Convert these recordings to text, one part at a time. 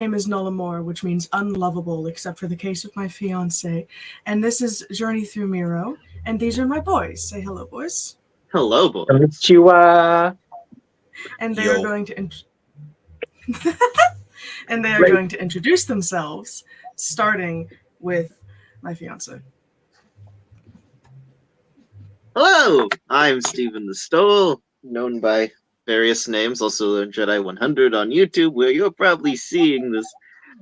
name is Nullamore, which means unlovable, except for the case of my fiance. And this is Journey Through Miro. And these are my boys. Say hello, boys. Hello, boys. Konnichiwa. And they are going to going to introduce themselves, starting with my fiance. Hello, I'm Stephen the Stole, known by various names, also Jedi 100 on YouTube, where you're probably seeing this,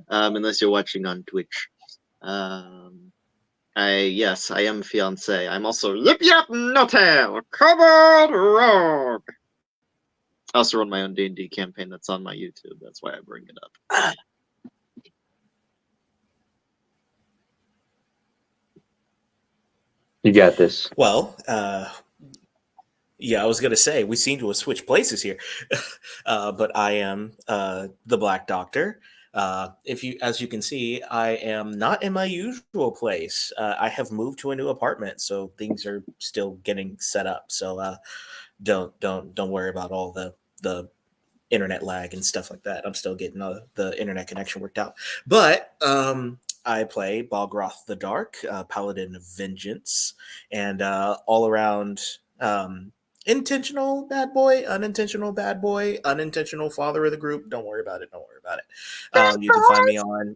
unless you're watching on Twitch. Yes, I am fiance. I'm also Yip Yap Notail, Cobalt Rogue. I also run my own D&D campaign that's on my YouTube. That's why I bring it up. You got this. Well, yeah, I was going to say, we seem to have switched places here. But I am the Black Doctor. As you can see, I am not in my usual place. I have moved to a new apartment, so things are still getting set up. So don't worry about all the internet lag and stuff like that. I'm still getting the internet connection worked out. But I play Balgroth the Dark, Paladin of Vengeance, and all around intentional bad boy, unintentional father of the group. Don't worry about it. You can find me on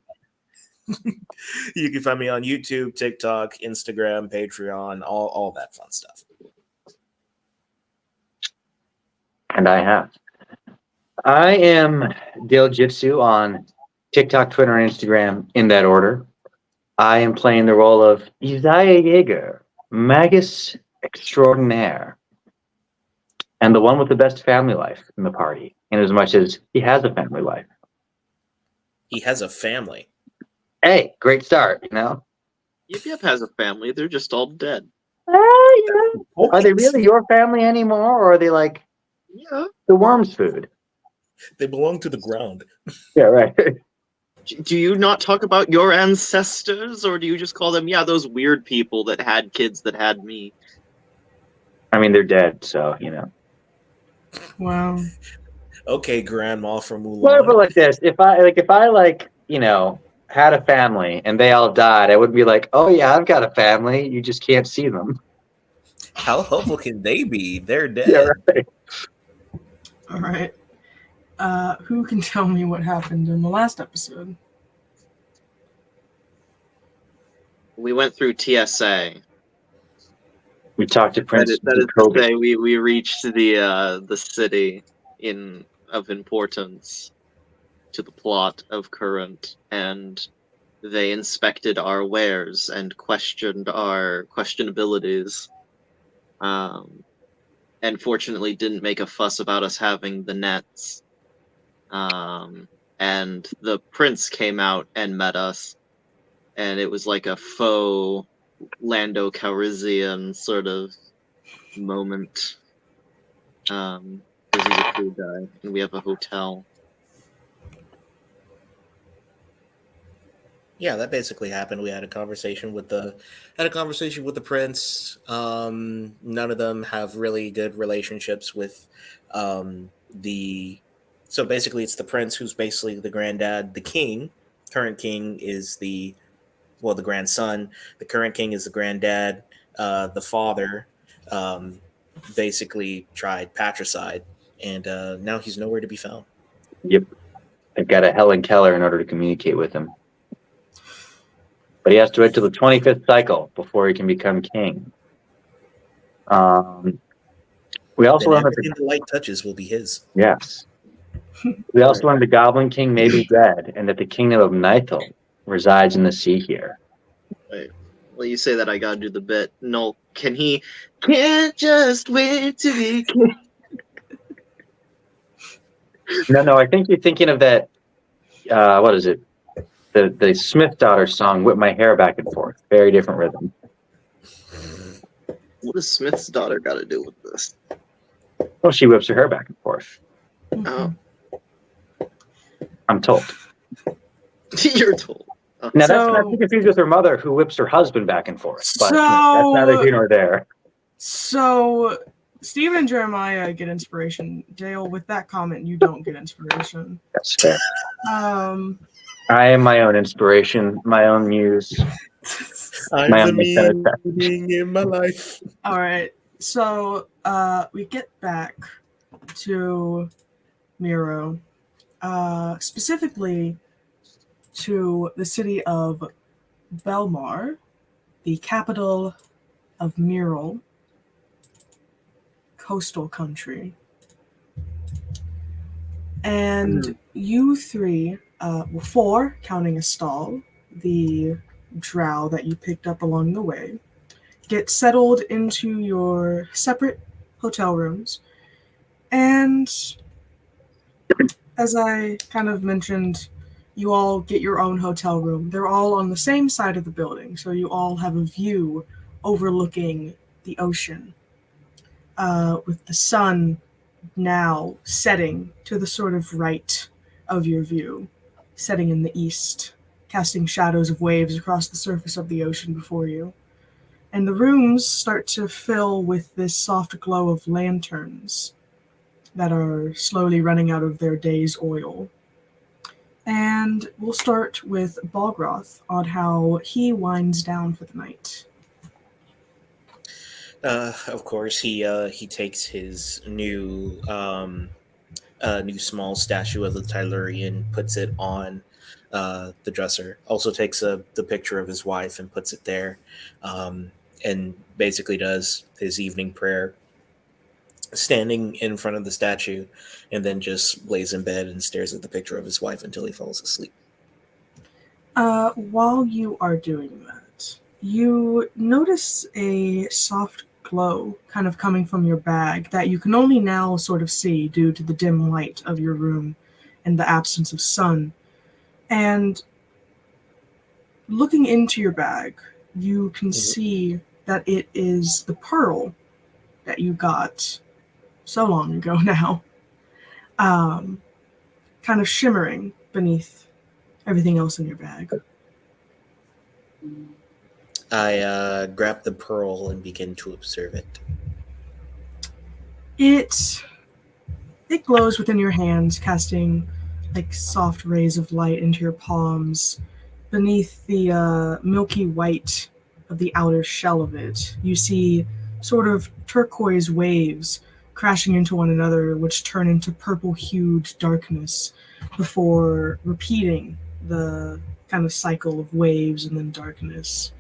you can find me on YouTube, TikTok, Instagram, Patreon, all that fun stuff. And I am Dale Jitsu on TikTok, Twitter, and Instagram in that order. I am playing the role of Isaiah Yeager, Magus Extraordinaire, and the one with the best family life in the party, in as much as he has a family life. He has a family. Hey, great start, you know? Yip has a family. They're just all dead. Are they really your family anymore, or are they like the worm's food? They belong to the ground. Yeah, right. Do you not talk about your ancestors, or do you just call them, those weird people that had kids that had me? I mean, they're dead, so, you know. Wow. Okay, Grandma from Mulan. Whatever, like this. If I had a family and they all died, I would be like, oh yeah, I've got a family. You just can't see them. How helpful can they be? They're dead. Yeah, right. All right. Who can tell me what happened in the last episode? We went through TSA. We talked to Prince. That is to say, we reached the city of importance to the plot of Current, and they inspected our wares and questioned our questionabilities. And fortunately didn't make a fuss about us having the nets. And the prince came out and met us, and it was like a faux Lando Calrissian sort of moment. Because he's a cool guy, and we have a hotel. Yeah, that basically happened. We had a conversation with the prince. None of them have really good relationships with So basically, it's the prince who's basically the granddad. The king, current king, is the grandson. The current king is the granddad. The father basically tried patricide, and now he's nowhere to be found. Yep. I've got a Helen Keller in order to communicate with him. But he has to wait till the 25th cycle before he can become king. We also learned that the light touches will be his. Yes. We also learned the Goblin King may be dead, and that the kingdom of Nithal resides in the sea here. Wait. Well, you say that, I gotta do the bit. No, can't just wait to be king. No, I think you're thinking of that, what is it? The Smith daughter song, Whip My Hair Back and Forth. Very different rhythm. What does Smith's daughter got to do with this? Well, she whips her hair back and forth. Oh. I'm told. You're told. Okay. Now, that's not to be confused with her mother, who whips her husband back and forth. But that's neither here nor there. So, Stephen and Jeremiah get inspiration. Dale, with that comment, you don't get inspiration. That's fair. I am my own inspiration, my own muse, I'm my the own center. meaning in my life. All right. So we get back to Miro, specifically to the city of Belmar, the capital of Miro, coastal country. And you three, four, counting a stall, the drow that you picked up along the way, get settled into your separate hotel rooms. And as I kind of mentioned, you all get your own hotel room. They're all on the same side of the building, so you all have a view overlooking the ocean, with the sun now setting to the sort of right of your view, setting in the east, casting shadows of waves across the surface of the ocean before you. And the rooms start to fill with this soft glow of lanterns that are slowly running out of their day's oil. And we'll start with Balgroth on how he winds down for the night. Of course, he takes his new new small statue of the Tylurian, puts it on the dresser. Also takes the picture of his wife and puts it there, and basically does his evening prayer, standing in front of the statue, and then just lays in bed and stares at the picture of his wife until he falls asleep. While you are doing that, you notice a soft glow kind of coming from your bag that you can only now sort of see due to the dim light of your room and the absence of sun. And looking into your bag, you can see that it is the pearl that you got so long ago now, kind of shimmering beneath everything else in your bag. I grab the pearl and begin to observe it. It glows within your hands, casting like soft rays of light into your palms. Beneath the milky white of the outer shell of it, you see sort of turquoise waves crashing into one another, which turn into purple-hued darkness before repeating the kind of cycle of waves and then darkness.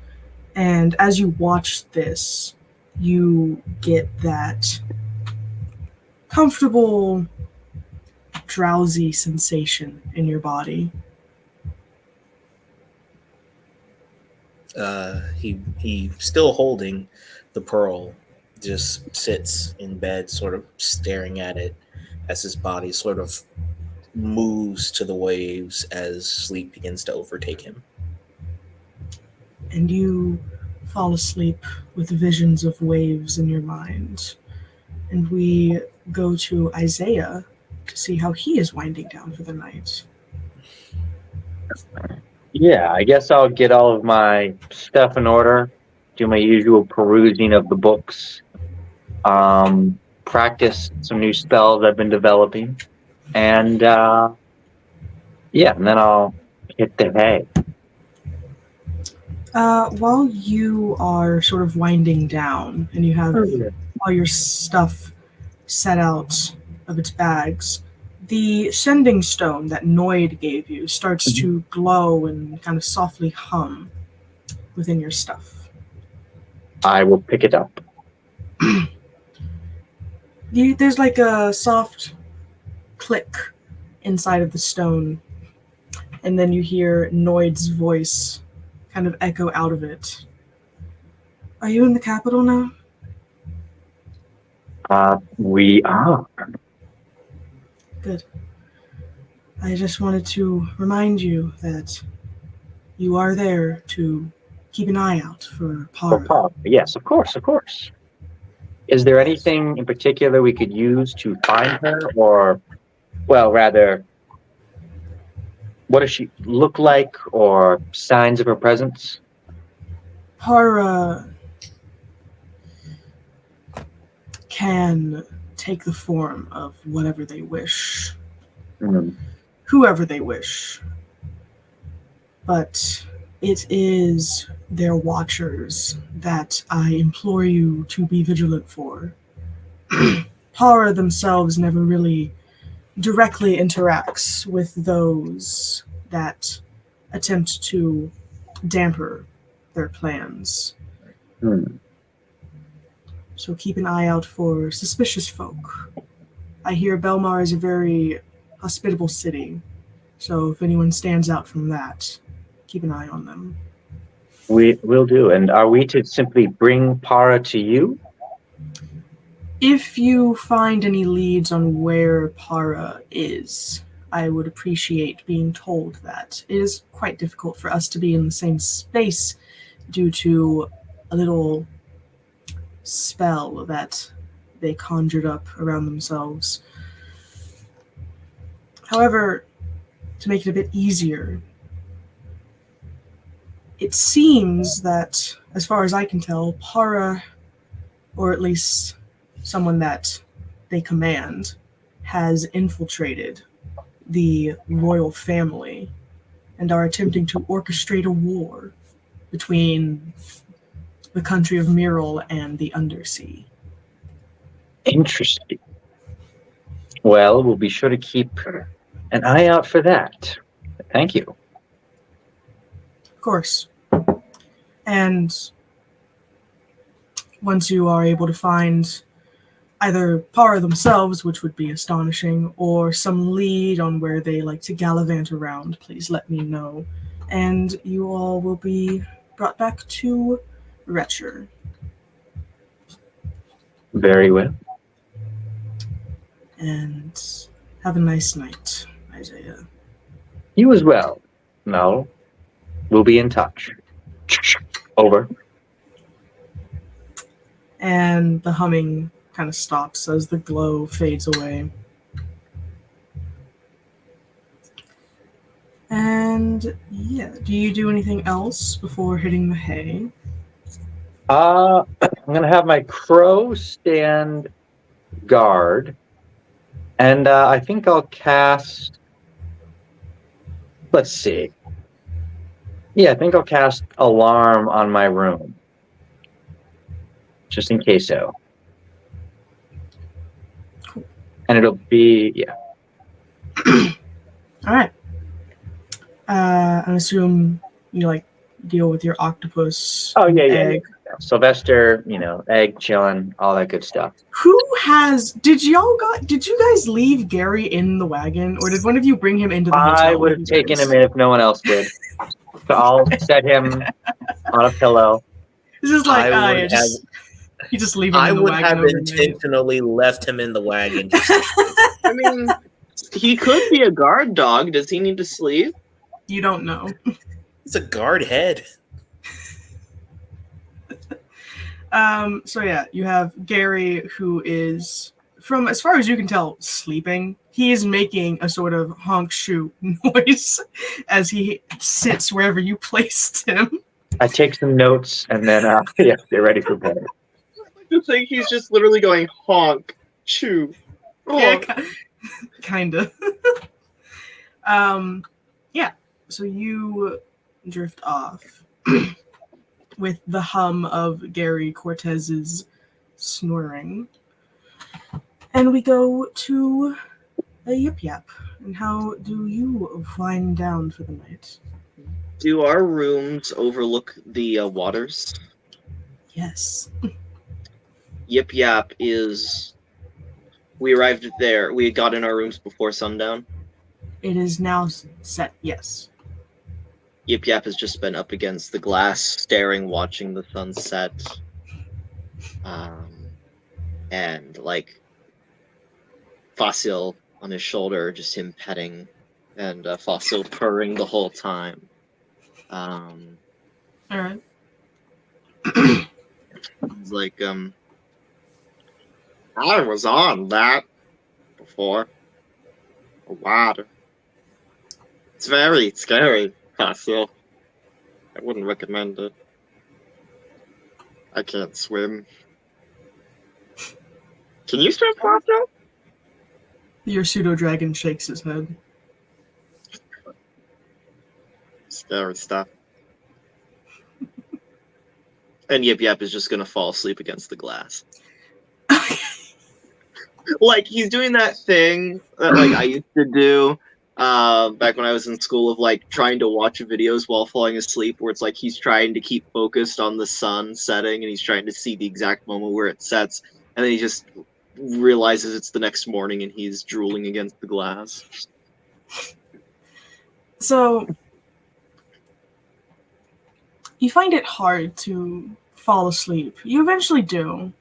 And as you watch this, you get that comfortable, drowsy sensation in your body. He still holding the pearl, just sits in bed, sort of staring at it as his body sort of moves to the waves as sleep begins to overtake him. And you fall asleep with visions of waves in your mind. And we go to Isaiah to see how he is winding down for the night. Yeah, I guess I'll get all of my stuff in order, do my usual perusing of the books, practice some new spells I've been developing, and and then I'll hit the hay. While you are sort of winding down and you have all your stuff set out of its bags, the sending stone that Noid gave you starts to glow and kind of softly hum within your stuff. I will pick it up. There's like a soft click inside of the stone, and then you hear Noid's voice kind of echo out of it. Are you in the capital now? We are. Good. I just wanted to remind you that you are there to keep an eye out for Para. Yes, of course, of course. Is there anything in particular we could use to find her, or, well, rather, what does she look like, or signs of her presence? Para can take the form of whatever they wish, whoever they wish. but it is their watchers that I implore you to be vigilant for. Para themselves never really directly interacts with those that attempt to damper their plans. Hmm. So keep an eye out for suspicious folk. I hear Belmar is a very hospitable city, so if anyone stands out from that, keep an eye on them. We will do. And are we to simply bring Para to you? If you find any leads on where Para is, I would appreciate being told that. It is quite difficult for us to be in the same space due to a little spell that they conjured up around themselves. However, to make it a bit easier, it seems that, as far as I can tell, Para, or at least someone that they command, has infiltrated the royal family and are attempting to orchestrate a war between the country of Miro and the Undersea. Interesting. Well, we'll be sure to keep an eye out for that. Thank you. Of course. And once you are able to find either Para themselves, which would be astonishing, or some lead on where they like to gallivant around, please let me know. And you all will be brought back to Retcher. Very well. And have a nice night, Isaiah. You as well. No. We'll be in touch. Over. And the humming kind of stops as the glow fades away. And yeah, do you do anything else before hitting the hay? I'm gonna have my crow stand guard, and I think I'll cast. Let's see. Yeah, I think I'll cast alarm on my room, just in case so. Cool. And it'll be All right. I assume you like deal with your octopus Oh yeah. egg. Sylvester, egg chilling, all that good stuff. Who has? Did you guys leave Gary in the wagon, or did one of you bring him into the hotel? I would have taken him in if no one else did. So I'll set him on a pillow. This is like you just leave him I in the would wagon. have intentionally left him in the wagon. I mean, he could be a guard dog. Does he need to sleep? You don't know. It's a guard head. So yeah, you have Gary, who is, from as far as you can tell, sleeping. He is making a sort of honk shoe noise as he sits wherever you placed him. I take some notes and then get ready for bed. I think he's just literally going honk, chew. Honk. Yeah, kind of. Yeah. So you drift off with the hum of Gary Cortez's snoring, and we go to a Yip Yap. And how do you wind down for the night? Do our rooms overlook the waters? Yes. Yip Yap is... We arrived there. We got in our rooms before sundown. It is now set, yes. Yip Yap has just been up against the glass, staring, watching the sunset. And, Fossil on his shoulder, just him petting, and Fossil purring the whole time. Alright. He's like, I was on that before. A water. It's very scary, Fossil. I wouldn't recommend it. I can't swim. Can you swim, Fossil? Your pseudo-dragon shakes his head. stuff. And Yip Yap is just gonna fall asleep against the glass. Like he's doing that thing that like I used to do back when I was in school of like trying to watch videos while falling asleep, where it's like he's trying to keep focused on the sun setting and he's trying to see the exact moment where it sets, and then he just realizes it's the next morning and he's drooling against the glass. So you find it hard to fall asleep. You eventually do,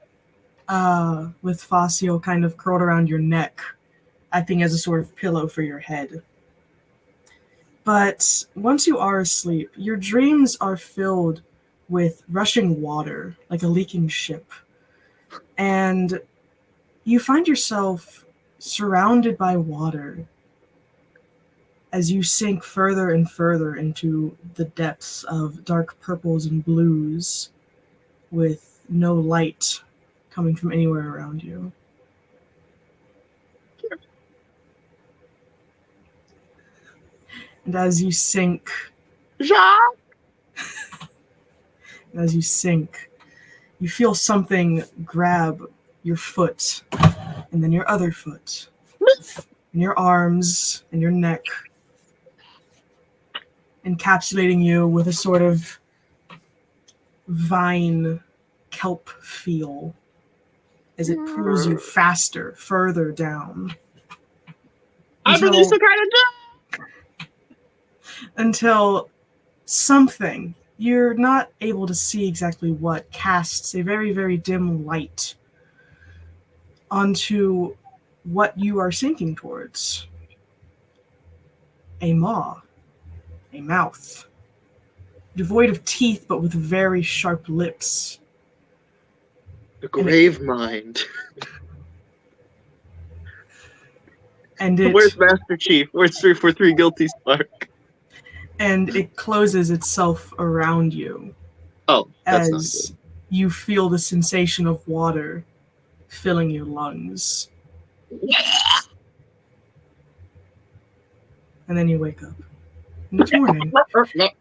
with Fascio kind of curled around your neck, acting as a sort of pillow for your head. But once you are asleep, your dreams are filled with rushing water, like a leaking ship. And you find yourself surrounded by water as you sink further and further into the depths of dark purples and blues with no light coming from anywhere around you. And as you sink, you feel something grab your foot, and then your other foot, and your arms, and your neck, encapsulating you with a sort of vine kelp feel as it pulls you faster, further down. Until something, you're not able to see exactly what, casts a very, very dim light onto what you are sinking towards. A maw, a mouth, devoid of teeth but with very sharp lips. The grave mind. And it, Where's Master Chief? Where's 343 Guilty Spark? And it closes itself around you. Oh, that's not as good. You feel the sensation of water filling your lungs. And then you wake up. And it's morning.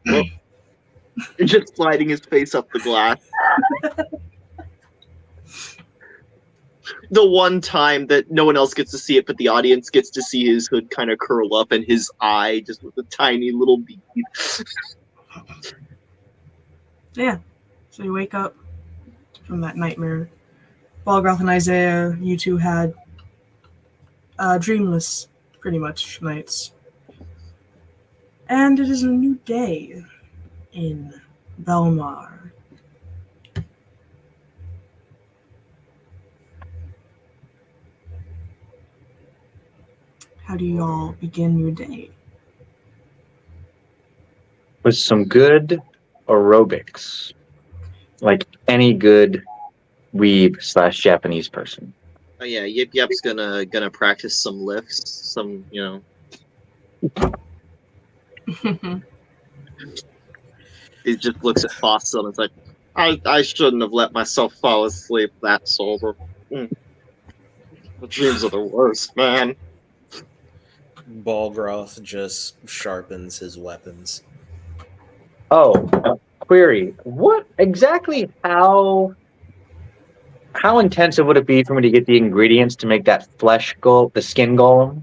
You're just sliding his face up the glass. The one time that no one else gets to see it, but the audience gets to see his hood kind of curl up and his eye just with a tiny little bead. Yeah. So you wake up from that nightmare. Balgroth and Isaiah, you two had dreamless, pretty much, nights. And it is a new day in Belmar. How do you all begin your day? With some good aerobics, like any good weeb/Japanese person. Oh yeah, Yip Yap's gonna practice some lifts, some He just looks at Fossil and it's like, I shouldn't have let myself fall asleep that sober. The dreams are the worst, man. Balgroth just sharpens his weapons. Oh, query. What exactly, how intensive would it be for me to get the ingredients to make that the skin golem?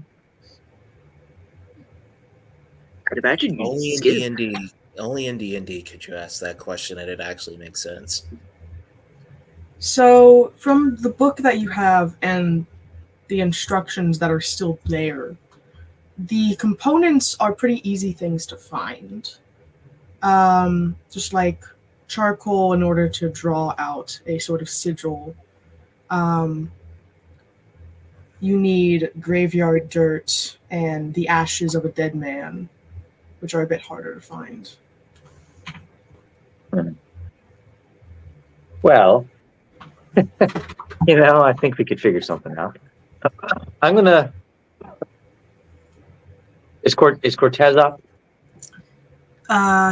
I'd imagine you Only in skin. D&D. Only in D&D could you ask that question and it actually makes sense. So, from the book that you have and the instructions that are still there, the components are pretty easy things to find. Just like charcoal in order to draw out a sort of sigil. You need graveyard dirt and the ashes of a dead man, which are a bit harder to find. Well, I think we could figure something out. I'm gonna. Is Cortez up?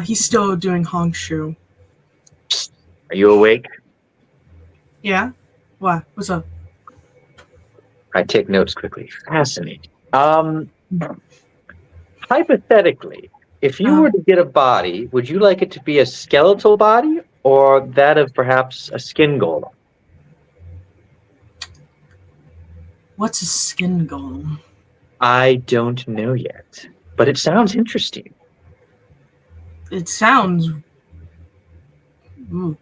He's still doing Hongshu. Are you awake? Yeah? What? What's up? I take notes quickly. Fascinating. Hypothetically, If you were to get a body, would you like it to be a skeletal body or that of perhaps a skin golem? What's a skin golem? I don't know yet, but it sounds interesting. It sounds. Ooh,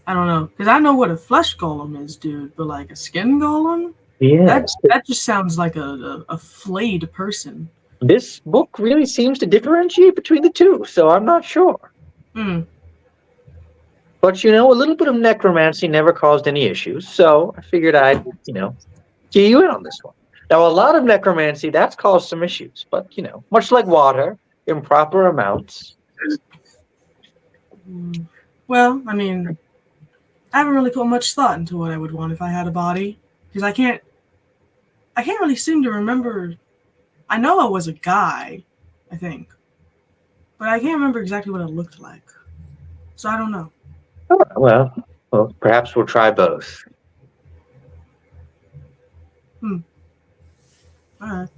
I don't know, because I know what a flesh golem is, dude, but like a skin golem? Yes, That just sounds like a flayed person. this book really seems to differentiate between the two, so I'm not sure. Hmm. But a little bit of necromancy never caused any issues, so I figured I'd, key you in on this one. Now, a lot of necromancy, that's caused some issues, but, much like water, improper amounts. Well, I mean, I haven't really put much thought into what I would want if I had a body, because I can't really seem to remember. I know I was a guy, I think, but I can't remember exactly what it looked like. So I don't know. Oh, well, perhaps we'll try both. All right.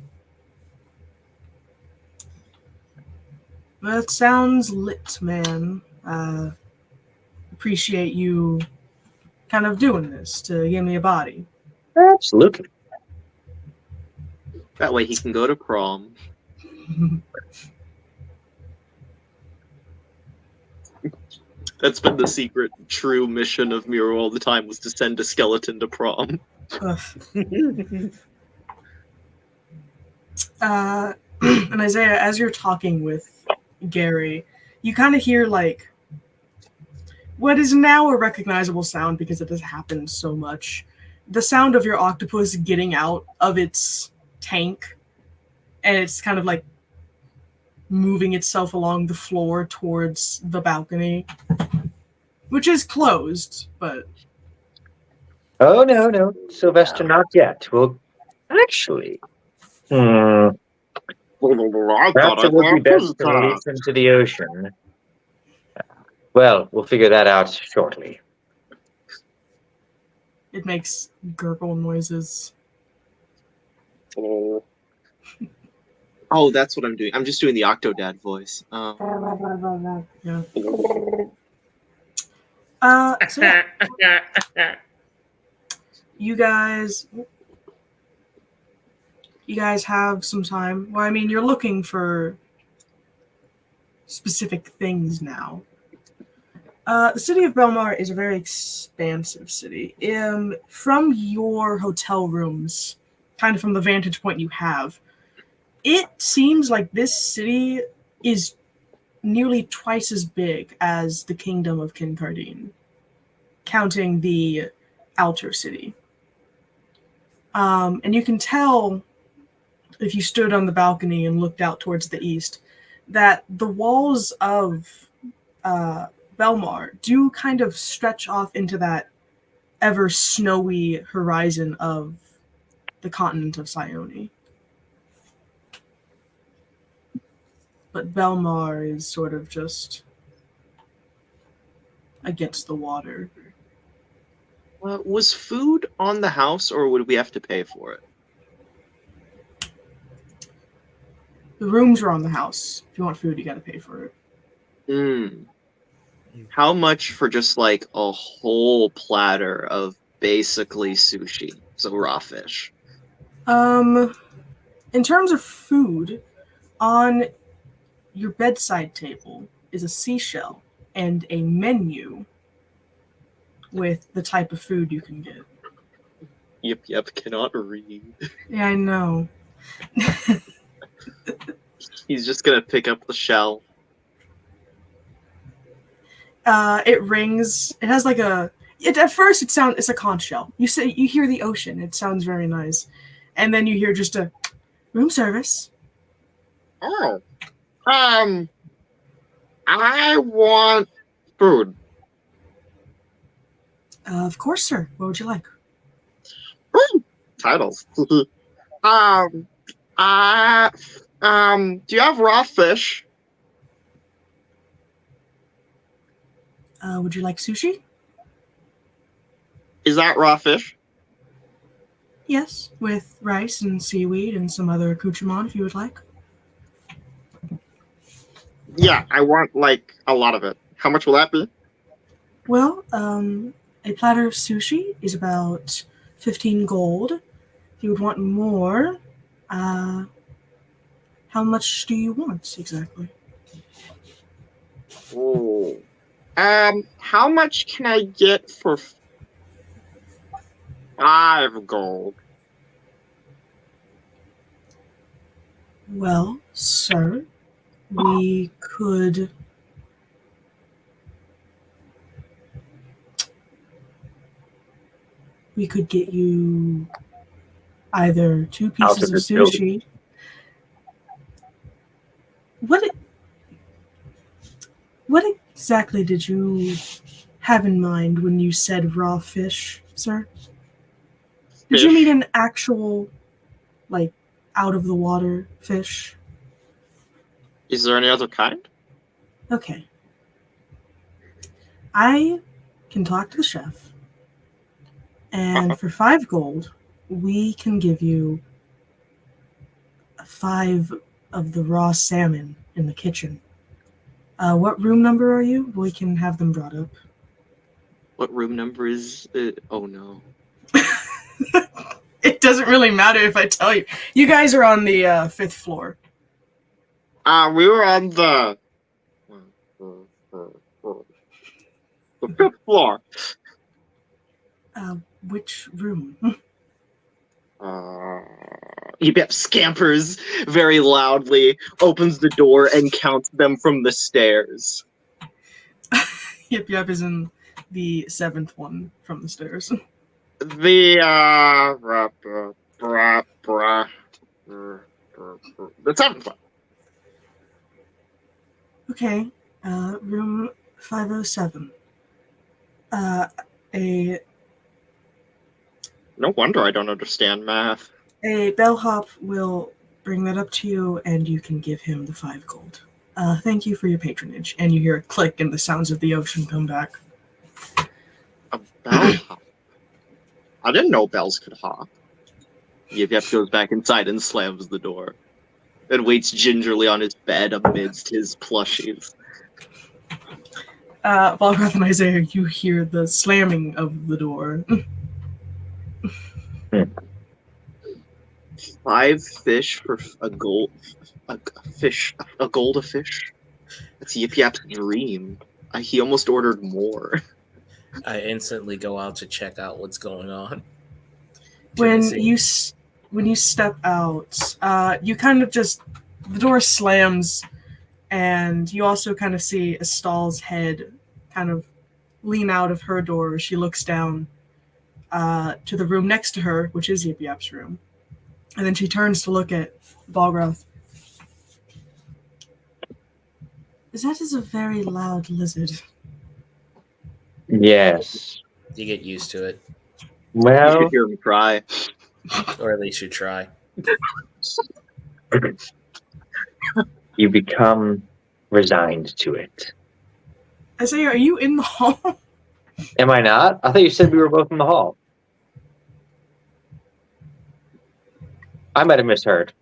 That sounds lit, man. Appreciate you kind of doing this to give me a body. Absolutely. That way he can go to prom. That's been the secret, true mission of Miro all the time, was to send a skeleton to prom. And Isaiah, as you're talking with Gary, you kind of hear like what is now a recognizable sound because it has happened so much. The sound of your octopus getting out of its tank, and it's kind of like moving itself along the floor towards the balcony, which is closed, but... Oh, no, Sylvester, not yet. Well, actually, perhaps it would be best to release him to the ocean. Well, we'll figure that out shortly. It makes gurgle noises. Oh, that's what I'm doing. I'm just doing the Octodad voice. Yeah. So yeah. You guys have some time. Well, I mean, you're looking for specific things now. The city of Belmar is a very expansive city. From your hotel rooms, kind of from the vantage point you have, it seems like this city is nearly twice as big as the kingdom of Kincardine, counting the outer city. And you can tell, if you stood on the balcony and looked out towards the east, that the walls of Belmar do kind of stretch off into that ever snowy horizon of the continent of Sione. But Belmar is sort of just against the water. Was food on the house, or would we have to pay for it? The rooms are on the house. If you want food, you gotta pay for it. How much for just like a whole platter of basically sushi, so raw fish? In terms of food, on your bedside table is a seashell and a menu with the type of food you can get. Yep, cannot read. Yeah, I know. He's just gonna pick up the shell. It rings. It has like at first it's a conch shell. You hear the ocean. It sounds very nice. And then you hear just a room service. Oh. I want food. Of course, sir. What would you like? Titles. Do you have raw fish? Would you like sushi? Is that raw fish? Yes, with rice and seaweed and some other accoutrement if you would like. Yeah, I want like a lot of it. How much will that be? Well, a platter of sushi is about 15 gold. If you would want more, how much do you want exactly? Oh. How much can I get for 5 gold? Well, sir, we could get you either 2 Out pieces of of this building. sushi. What what exactly did you have in mind when you said raw fish, sir? Did you mean Fish? an actual, like, out of the water fish? Is there any other kind? Okay. I can talk to the chef, and for 5 gold, we can give you 5 of the raw salmon in the kitchen. What room number are you? We can have them brought up. What room number is it? Oh no. It doesn't really matter if I tell you. You guys are on the 5th floor. We were on the 5th floor. Which room? Yep, scampers very loudly, opens the door, and counts them from the stairs. Yep is in the 7th one from the stairs. The 7th floor. Okay, room 507. A No wonder I don't understand math. bellhop will bring that up to you, and you can give him the 5 gold. Thank you for your patronage. And you hear a click, and the sounds of the ocean come back. A bellhop. I didn't know bells could hop. Yep goes back inside and slams the door. And waits gingerly on his bed amidst his plushies. Balgrath and Isaiah, you hear the slamming of the door. 5 fish for a gold. A fish. A gold a fish? That's Yip Yap's dream. He almost ordered more. I instantly go out to check out what's going on. When you step out, you kind of just, the door slams, and you also kind of see Estall's head kind of lean out of her door as she looks down to the room next to her, which is Yip Yap's room. And then she turns to look at Balgroth. That is a very loud lizard. Yes. You get used to it, You Well, should hear him cry. or at least you try. you become resigned to it. Isaiah, are you in the hall? Am I not? I thought you said we were both in the hall. I might have misheard.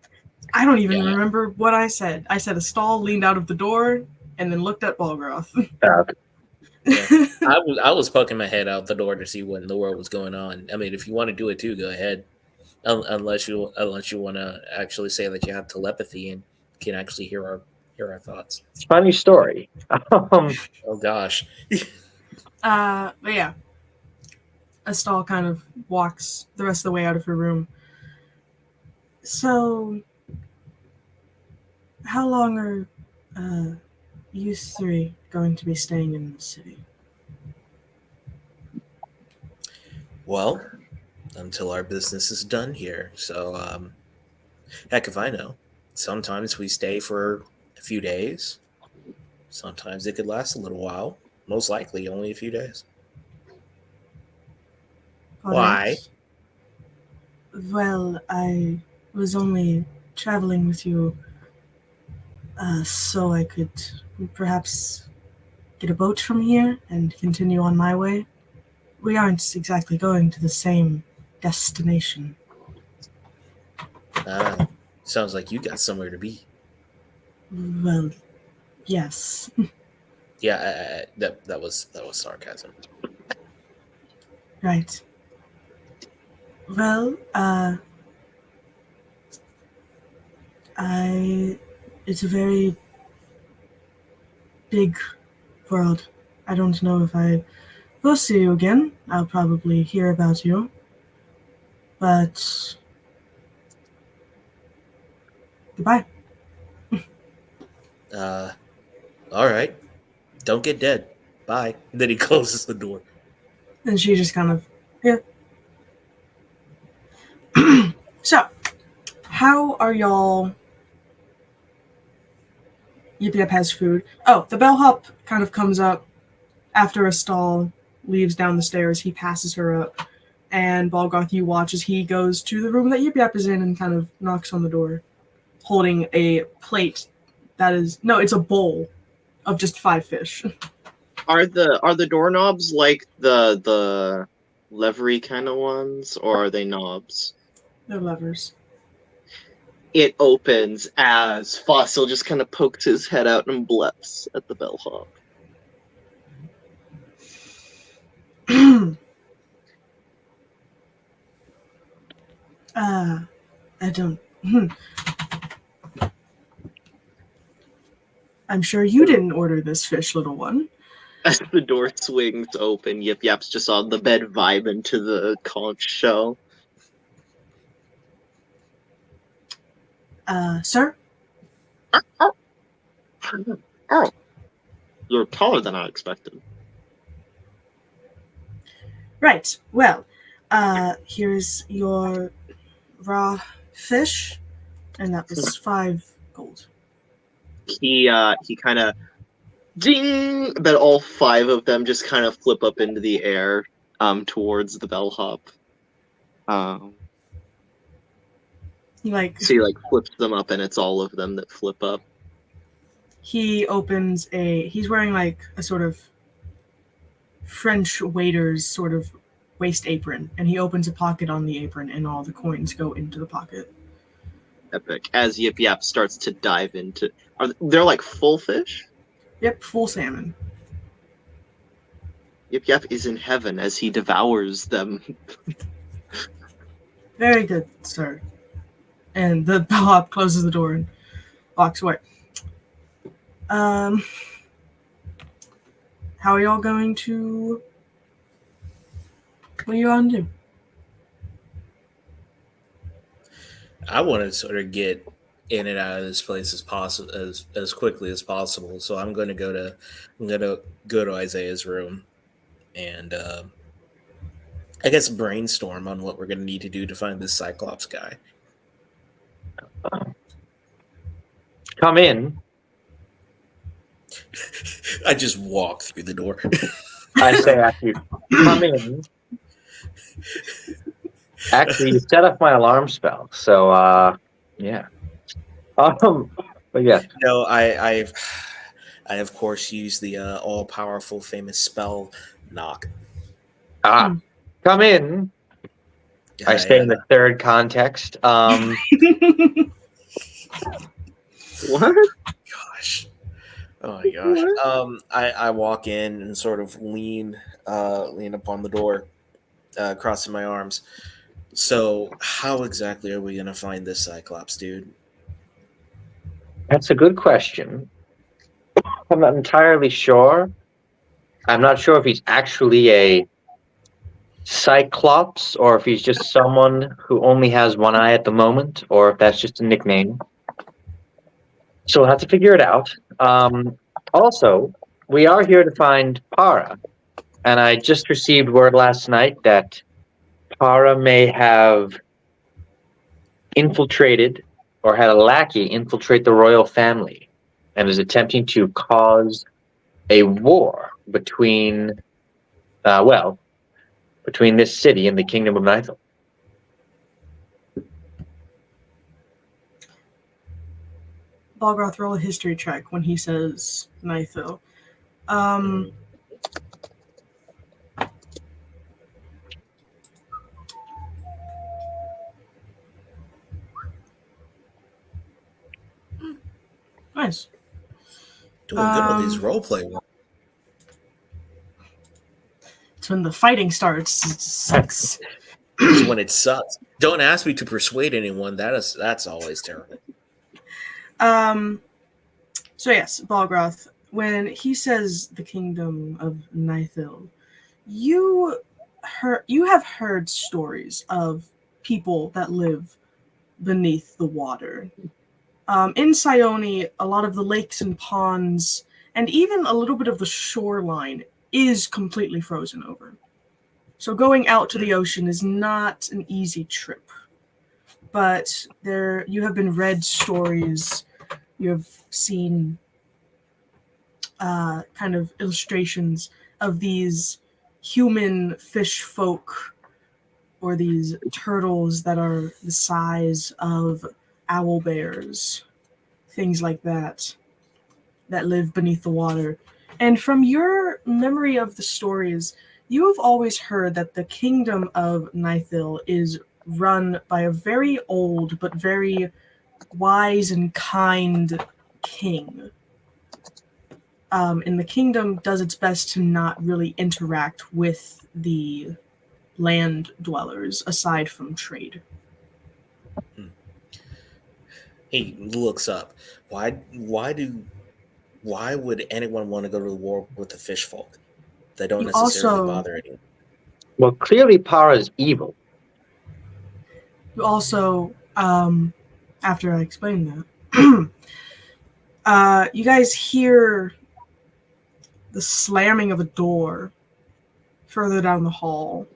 I don't even Yeah. remember what I said. I said Estall leaned out of the door and then looked at Balgroth. Yeah. I was poking my head out the door to see what in the world was going on. I mean, if you want to do it too, go ahead. Unless you want to actually say that you have telepathy and can actually hear our thoughts. It's a funny story. Oh gosh. But yeah, Estall kind of walks the rest of the way out of her room. So, how long are you 3 going to be staying in the city? Well, until our business is done here. So, heck if I know. Sometimes we stay for a few days. Sometimes it could last a little while. Most likely only a few days. All Why? right. Well, I was only traveling with you so I could perhaps get a boat from here and continue on my way. We aren't exactly going to the same destination. Sounds like you got somewhere to be. Well, Yes. Yeah, that was sarcasm. Right. Well, it's a very big world. I don't know if I will see you again. I'll probably hear about you. But goodbye. All right. Don't get dead. Bye. And then he closes the door. And she just kind of, yeah. So, how are y'all? Yip Yip has food. Oh, the bellhop kind of comes up after a stall, leaves down the stairs. He passes her up, and Balgoth, you watch as he goes to the room that Yip Yip is in and kind of knocks on the door, holding a plate that is no, it's a bowl of just 5 fish. Are the doorknobs like the levery kind of ones, or are they knobs? They're levers. It opens as Fossil just kind of pokes his head out and bleps at the bellhop. I don't. I'm sure you didn't order this fish, little one. As the door swings open, Yip Yap's just on the bed vibing to the conch shell. Sir? Oh, you're taller than I expected. Right. Well, here's your raw fish, and that was 5 gold. He kind of ding, but all 5 of them just kind of flip up into the air towards the bellhop. So he like flips them up, and it's all of them that flip up. He opens he's wearing like a sort of French waiter's sort of waist apron, and he opens a pocket on the apron, and all the coins go into the pocket. Epic. As Yip Yap starts to dive into, they're like full fish? Yep, full salmon. Yip Yap is in heaven as he devours them. Very good, sir. And the bellhop closes the door and walks away. How are y'all going to? What are you going to do? I want to sort of get in and out of this place as quickly as possible. So I'm going to go to Isaiah's room and I guess brainstorm on what we're going to need to do to find this Cyclops guy. Come in. I just walk through the door. I say after you come in. Actually, you set off my alarm spell, so yeah. But yeah, No, I of course use the all powerful famous spell knock. come in. I say in the third context. What? Gosh. Oh my gosh. I walk in and sort of lean upon the door, crossing my arms. So how exactly are we gonna find this Cyclops dude? That's a good question. I'm not entirely sure. I'm not sure if he's actually a Cyclops or if he's just someone who only has one eye at the moment, or if that's just a nickname. So we'll have to figure it out. Also, we are here to find Para, and I just received word last night that Para may have infiltrated or had a lackey infiltrate the royal family and is attempting to cause a war between, between this city and the kingdom of Nithil. Balgroth, roll a history check when he says Nithil. Nice. Doing good with these Um, roleplay ones. It's when the fighting starts. It sucks. This is when it sucks. Don't ask me to persuade anyone. That's always terrible. So yes, Balgroth, when he says the kingdom of Nithil, you have heard stories of people that live beneath the water. In Sione, a lot of the lakes and ponds, and even a little bit of the shoreline is completely frozen over. So going out to the ocean is not an easy trip. But you have been read stories, you have seen kind of illustrations of these human fish folk or these turtles that are the size of owl bears, things like that live beneath the water. And from your memory of the stories, you have always heard that the kingdom of Nithil is run by a very old but very wise and kind king. And the kingdom does its best to not really interact with the land dwellers aside from trade. He looks up. Why would anyone want to go to war with the fish folk? They don't You necessarily also- bother anyone. Well, clearly Para is evil. You also, after I explain that, you guys hear the slamming of a door further down the hall.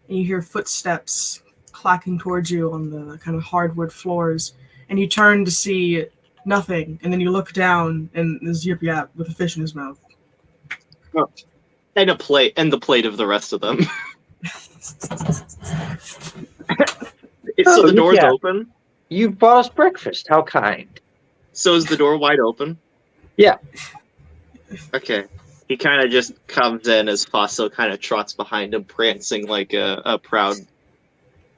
And you hear footsteps clacking towards you on the kind of hardwood floors. And you turn to see nothing. And then you look down, and there's Yip Yap with a fish in his mouth. And the plate of the rest of them. So the door's yeah. open. You brought us breakfast. How kind. So is the door wide open? Yeah. Okay. He kind of just comes in as Faso kind of trots behind him, prancing like a proud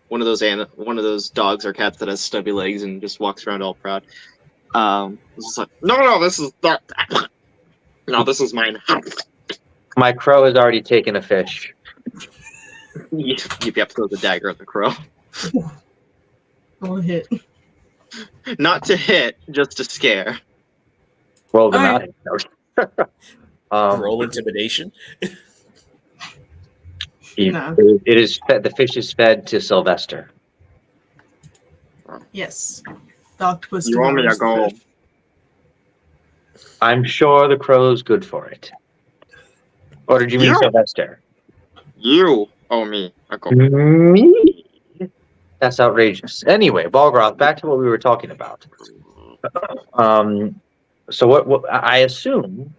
one of those dogs or cats that has stubby legs and just walks around all proud. It's just like, no, this is that. No, this is mine. My crow has already taken a fish. You have to throw the dagger at the crow. Roll a hit. Not to hit, just to scare. Roll them All out. Roll intimidation. No. It is fed, the fish is fed to Sylvester. Yes. The octopus You want me to devours the go? fish. I'm sure the crow's good for it. Or did you mean Yeah. Sylvester? You owe me a go. Me? That's outrageous. Anyway, Balgroth, back to what we were talking about. So what I assume,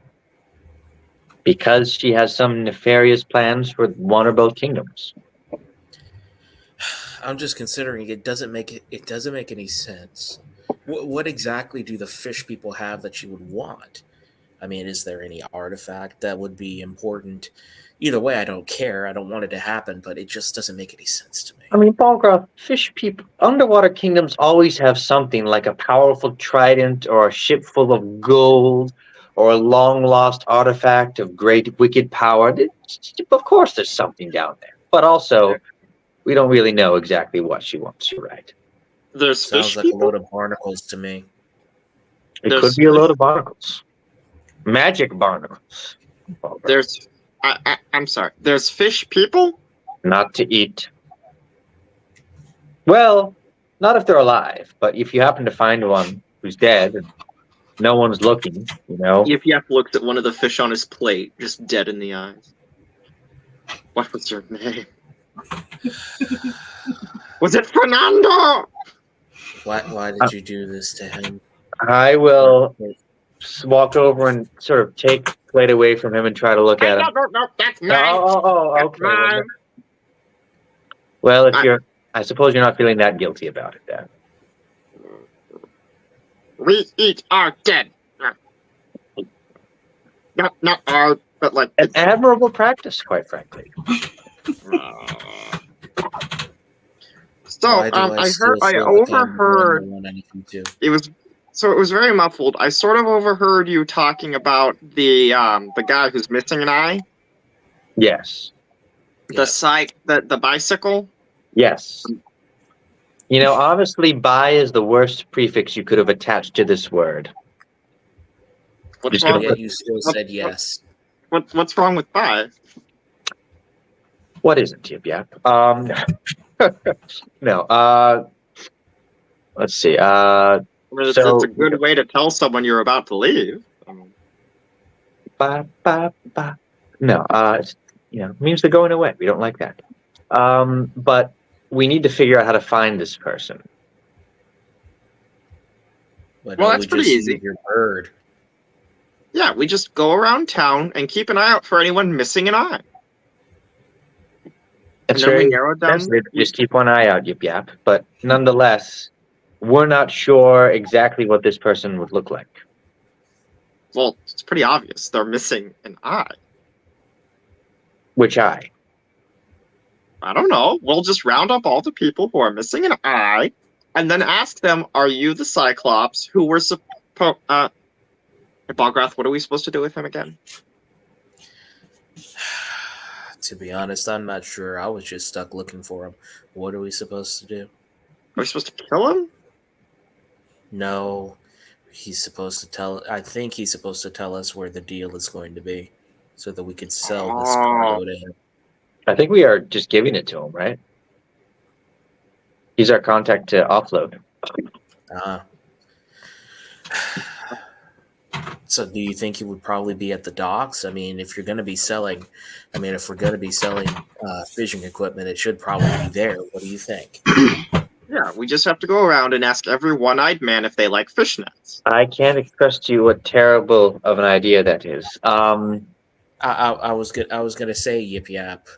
because she has some nefarious plans for one or both kingdoms. I'm just considering it doesn't make any sense. What exactly do the fish people have that you would want? I mean, is there any artifact that would be important? Either way, I don't care. I don't want it to happen, but it just doesn't make any sense to me. I mean, Balgroth, fish people, underwater kingdoms always have something like a powerful trident or a ship full of gold or a long-lost artifact of great wicked power. Of course there's something down there. But also, we don't really know exactly what she wants. You're right. There's Sounds fish like people. a load of barnacles to me. It There's could be a fish- load of barnacles. Magic barnacles. There's. I'm sorry. There's fish people. Not to eat. Well, not if they're alive, but if you happen to find one who's dead and no one's looking, Yip Yap looks at one of the fish on his plate, just dead in the eyes. What was your name? Was it Fernando? Why did you do this to him? I will walk over and sort of take the plate away from him and try to look at him. No, that's mine. Oh, okay. Mine. Well, I suppose you're not feeling that guilty about it then. We eat our dead. Not our, but like. An admirable practice, quite frankly. So, Why do I still heard, I feel like I'm overheard. the one I need to? It was So it was very muffled. I sort of overheard you talking about the guy who's missing an eye, Yes. the bicycle. Yes. You know, honestly, bi is the worst prefix you could have attached to this word. What's Just wrong gonna Yet with you still what- said yes. what's wrong with bi? What isn't Yip Yap? No. Let's see. I mean, it's So a good way to tell someone you're about to leave. ba, ba, ba. No. It's, means they're going away. We don't like that. But we need to figure out how to find this person. But Well, don't that's we pretty just easy. use your bird? Yeah, we just go around town and keep an eye out for anyone missing an eye. It's And then we very narrow down. sensitive. Just keep one eye out, Yip Yap. But nonetheless, we're not sure exactly what this person would look like. Well, it's pretty obvious. They're missing an eye. Which eye? I don't know. We'll just round up all the people who are missing an eye, and then ask them, "Are you the Cyclops who were supposed?" Balgrath, what are we supposed to do with him again? To be honest, I'm not sure. I was just stuck looking for him. What are we supposed to do? Are we supposed to kill him? No, he's supposed to tell. I think he's supposed to tell us where the deal is going to be, so that we could sell this cargo to him. I think we are just giving it to him, right? He's our contact to offload. So do you think he would probably be at the docks? I mean, if you're going to be selling, if we're going to be selling fishing equipment, it should probably be there. What do you think? Yeah, we just have to go around and ask every one-eyed man if they like fishnets. I can't express to you what terrible of an idea that is. I was gonna say Yip Yap.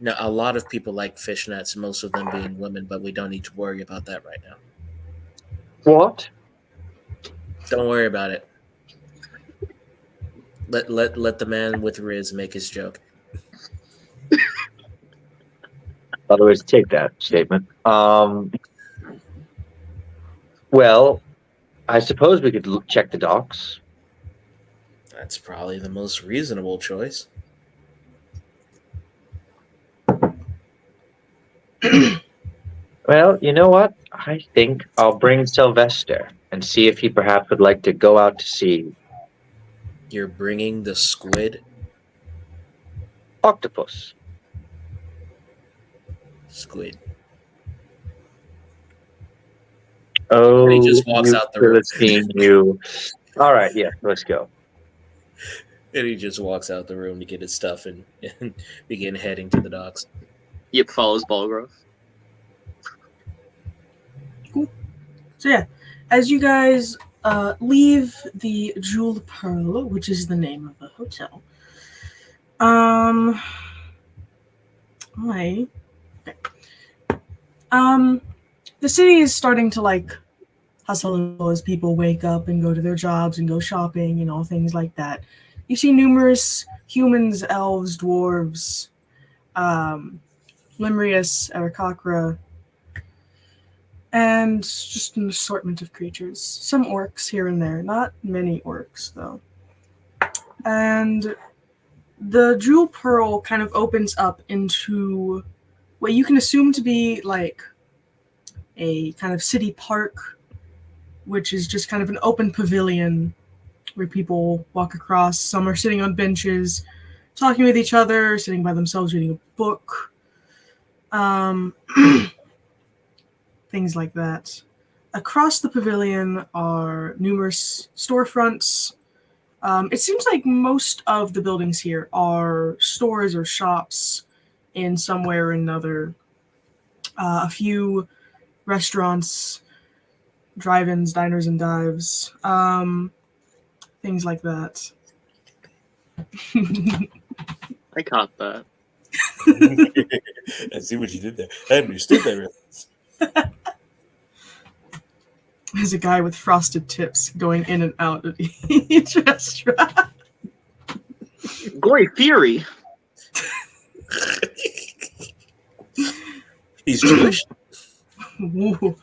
No, a lot of people like fishnets, most of them being women, but we don't need to worry about that right now. What? Don't worry about it. Let the man with Riz make his joke. Otherwise, take that statement. Well, I suppose we could check the docks. That's probably the most reasonable choice. Well, you know what? I think I'll bring Sylvester and see if he perhaps would like to go out to sea. You're bringing the squid? Octopus. Squid. Oh, And he just walks out the room. Philistine, you. All right, yeah, let's go. And he just walks out the room to get his stuff and begin heading to the docks. Yip follows Balgrove. So yeah, as you guys leave the Jewel Pearl, which is the name of the hotel, the city is starting to hustle and blow as people wake up and go to their jobs and go shopping and all things like that. You see numerous humans, elves, dwarves, Limrius, Aarakocra, and just an assortment of creatures. Some orcs here and there, not many orcs though. And the Jewel Pearl kind of opens up into what you can assume to be like a kind of city park, which is just kind of an open pavilion where people walk across. Some are sitting on benches, talking with each other, sitting by themselves reading a book. Things like that. Across the pavilion are numerous storefronts. It seems like most of the buildings here are stores or shops in some way or another. A few restaurants, drive-ins, diners and dives, things like that. I caught that. I see what you did there. I understood that reference. There's a guy with frosted tips going in and out of each restaurant. Goy Fury. He's Jewish. Ooh.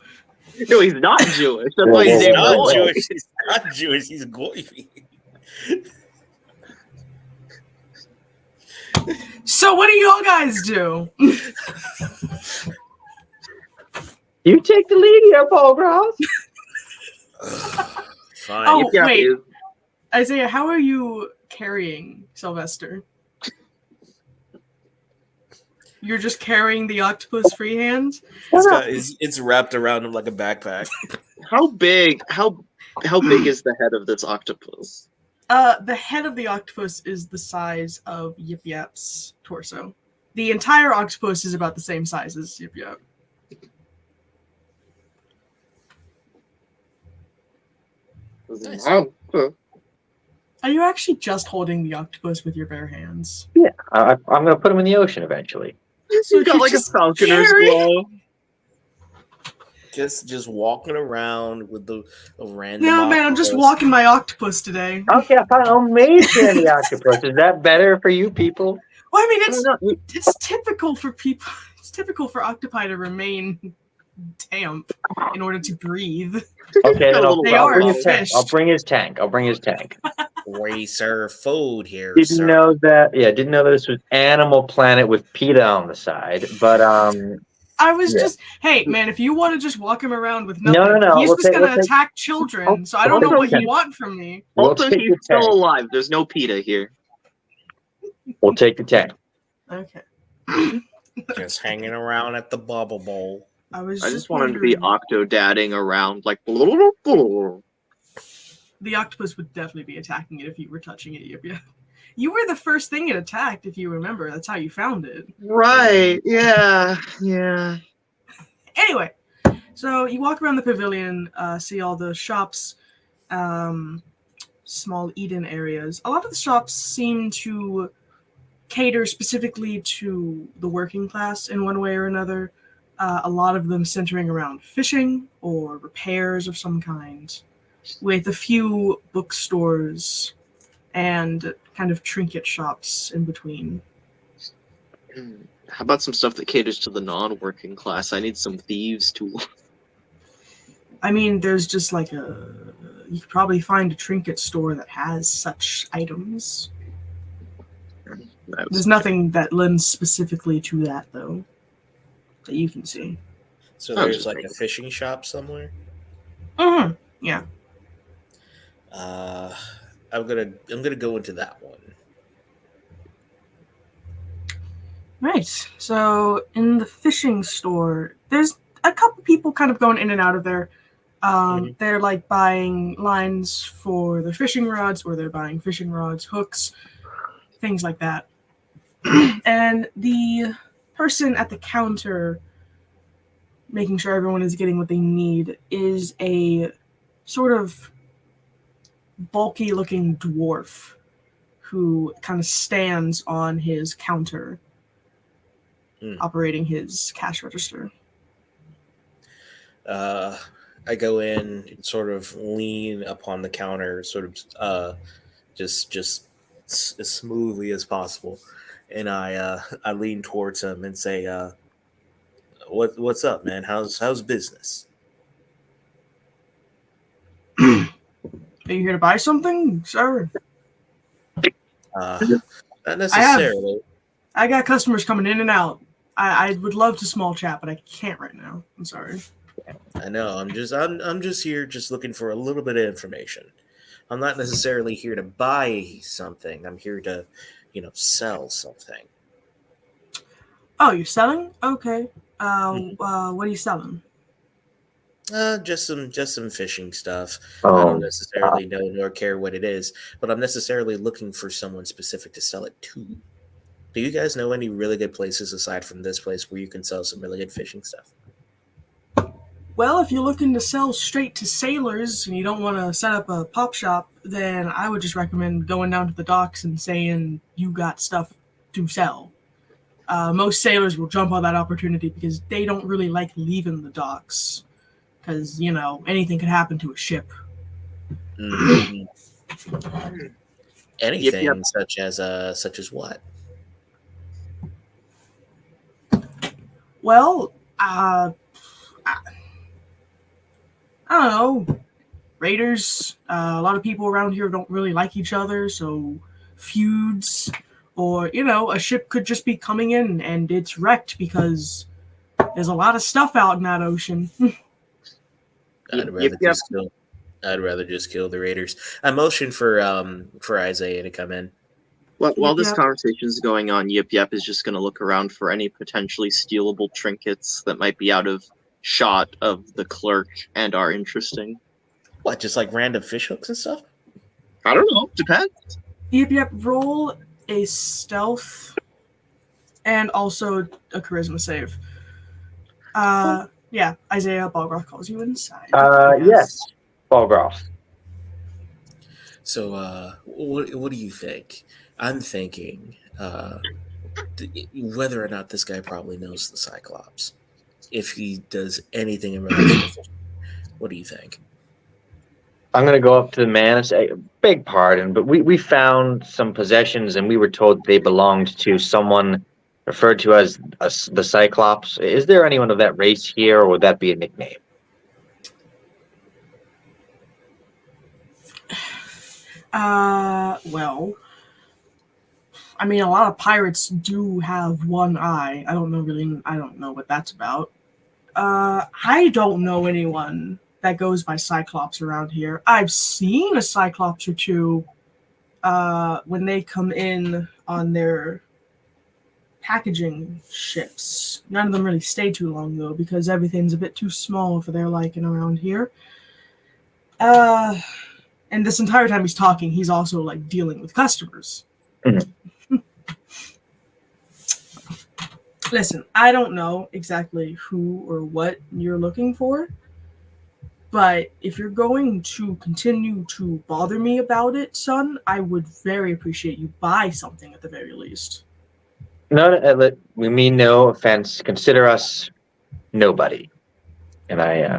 No, he's not Jewish. That's Whoa, why he's whoa, He's named whoa, not whoa. Noah. Jewish. He's not Jewish. He's Goyfi. So what do y'all guys do? You take the lead here, Paul. Fine. Oh, Yep, wait. is- Isaiah, how are you carrying Sylvester? You're just carrying the octopus freehand? It's wrapped around him like a backpack. How big? How big is the head of this octopus? The head of the octopus is the size of Yip Yap's torso. The entire octopus is about the same size as Yip Yap. Nice. Oh, Are you actually just holding the octopus with your bare hands? Yeah, I'm going to put him in the ocean eventually. So he's got you're like a just falconer's carrying- glow. Just walking around with the random. No, man, I'm just octopus. walking my octopus today. Okay, fine. I'll make him the octopus. Is that better for you people? Well, I mean, I don't know. it's typical for people. It's typical for octopi to remain damp in order to breathe. Okay, then They I'll are bring his tank. fish. I'll bring his tank. I'll bring his tank. We serve food here, Didn't sir. know that. Yeah, didn't know that this was Animal Planet with PETA on the side. But I was Yeah. just, hey, man, if you want to just walk him around with No, nothing, no, he's we'll just take- gonna we'll take- attack children. So I don't we'll know take what you the- want from me. we'll Also, take he's the still tank. alive. There's no PETA here. We'll take the tank. Okay. Just hanging around at the bubble bowl. I was I just want him to be wondering. octo-dadding around like. The octopus would definitely be attacking it if you were touching it. Yip Yap. You were the first thing it attacked, if you remember. That's how you found it. Right. Yeah. Yeah. Anyway, so you walk around the pavilion, see all the shops, small Eden areas. A lot of the shops seem to cater specifically to the working class in one way or another. A lot of them centering around fishing or repairs of some kind, with a few bookstores and kind of trinket shops in between. How about some stuff that caters to the non-working class? I need some thieves' tools. I mean, there's just like you could probably find a trinket store that has such items. There's nothing that lends specifically to that, though, that you can see. So I'm there's just like a thinking. fishing shop somewhere. Mm-hmm. Yeah. I'm gonna go into that one. Right. So in the fishing store, there's a couple people kind of going in and out of there. They're like buying lines for their fishing rods, or they're buying fishing rods, hooks, things like that. And the person at the counter making sure everyone is getting what they need is a sort of bulky looking dwarf who kind of stands on his counter operating his cash register. I go in and sort of lean upon the counter, sort of just as smoothly as possible, and I lean towards him and say, "What's up, man? How's business?" Are you here to buy something, sir? Not necessarily. I got customers coming in and out. I would love to small chat, but I can't right now. I'm sorry. I know. I'm just here, just looking for a little bit of information. I'm not necessarily here to buy something. I'm here to, sell something. Oh, you're selling? Okay. What are you selling? Just some fishing stuff. Oh, I don't necessarily know nor care what it is, but I'm necessarily looking for someone specific to sell it to. Do you guys know any really good places aside from this place where you can sell some really good fishing stuff? Well, if you're looking to sell straight to sailors and you don't want to set up a pop shop, then I would just recommend going down to the docks and saying you got stuff to sell. Most sailors will jump on that opportunity because they don't really like leaving the docks. Because, anything could happen to a ship. Mm-hmm. Anything Yep. such as what? Well, I don't know, raiders. A lot of people around here don't really like each other, so feuds, or a ship could just be coming in and it's wrecked because there's a lot of stuff out in that ocean. I'd Yep, rather yep. just kill. I'd rather just kill the raiders. I motioned for Isaiah to come in. While Yep, this yep. conversation is going on, Yip Yap is just going to look around for any potentially stealable trinkets that might be out of shot of the clerk and are interesting. What, just like random fish hooks and stuff? I don't know. Depends. Yep. Roll a stealth and also a charisma save. Yeah, Isaiah Balgroth calls you inside. I guess. Yes, Balgroth. So, what do you think? I'm thinking whether or not this guy probably knows the Cyclops. If he does anything in relation to fish, what do you think? I'm going to go up to the man and say, beg pardon, but we found some possessions and we were told they belonged to someone referred to as the Cyclops. Is there anyone of that race here, or would that be a nickname? Well, I mean, a lot of pirates do have one eye. I don't know what that's about. I don't know anyone that goes by Cyclops around here. I've seen a Cyclops or two when they come in on their packaging ships. None of them really stay too long, though, because everything's a bit too small for their liking around here. And this entire time he's talking, he's also, like, dealing with customers. Mhm. Listen, I don't know exactly who or what you're looking for, but if you're going to continue to bother me about it, son, I would very appreciate you buy something at the very least. No, we mean no offense. Consider us nobody. And I,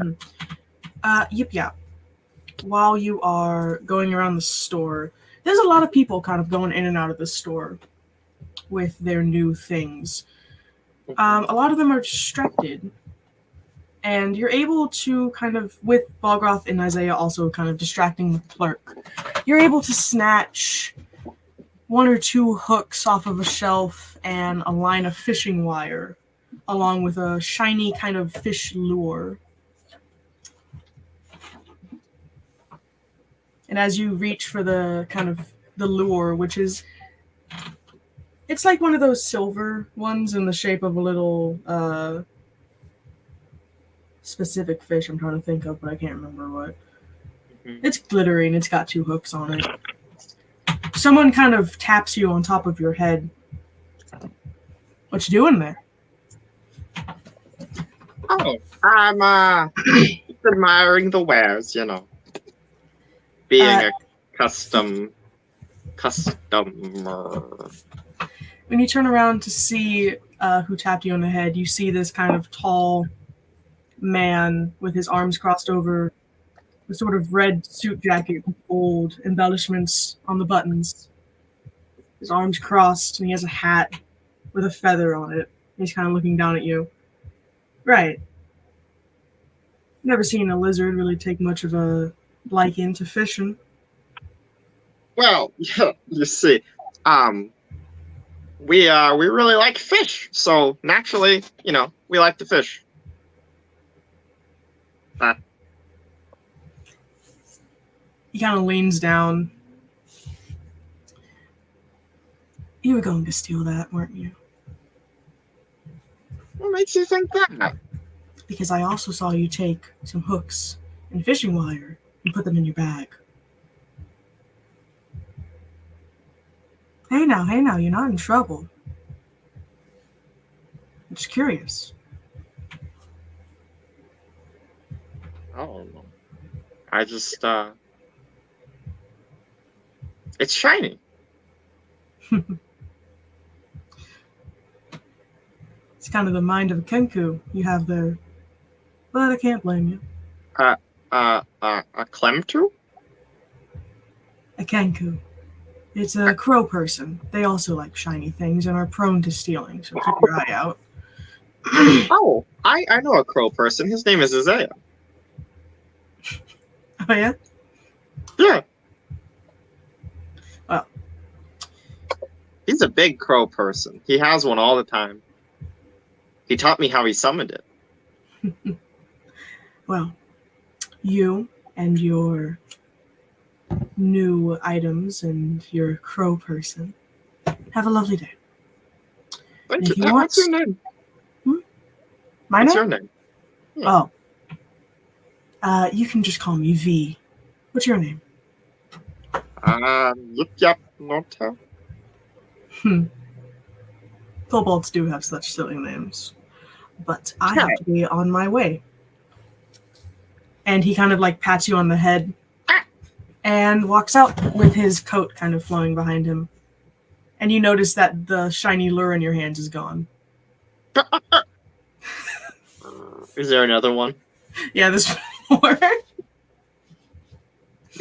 Yep. While you are going around the store, there's a lot of people kind of going in and out of the store with their new things. A lot of them are distracted, and you're able to kind of, with Balgroth and Isaiah also kind of distracting the clerk, you're able to snatch one or two hooks off of a shelf and a line of fishing wire, along with a shiny kind of fish lure. And as you reach for the kind of the lure, which is, it's like one of those silver ones in the shape of a little specific fish I'm trying to think of, but I can't remember what. Mhm. It's glittery and it's got two hooks on it. Someone kind of taps you on top of your head. What you doing there? Oh, I'm just admiring the wares, Being a customer. When you turn around to see who tapped you on the head, you see this kind of tall man with his arms crossed over, a sort of red suit jacket with gold embellishments on the buttons. His arms crossed, and he has a hat with a feather on it. He's kind of looking down at you. Right. Never seen a lizard really take much of a liking to fishing. Well, yeah, you see, we really like fish, so naturally, we like to fish. He kind of leans down. You were going to steal that, weren't you? What makes you think that? Because I also saw you take some hooks and fishing wire and put them in your bag. Hey now, you're not in trouble. I'm just curious. Oh, I just it's shiny. It's kind of the mind of a kenku you have there. But I can't blame you. A Clemtu? A kenku. It's a crow person. They also like shiny things and are prone to stealing, so keep your eye out. Oh, I know a crow person. His name is Isaiah. Oh yeah. Yeah. Well. He's a big crow person. He has one all the time. He taught me how he summoned it. Well, you and your new items and your crow person have a lovely day. Thank If you. you want- What's your name? My What's name? your name? Oh. You can just call me V. What's your name? Yep, Nota. Kobolds do have such silly names. But I Yeah. have to be on my way. And he kind of like pats you on the head and walks out with his coat kind of flowing behind him. And you notice that the shiny lure in your hands is gone. Is there another one? Yeah, there's more.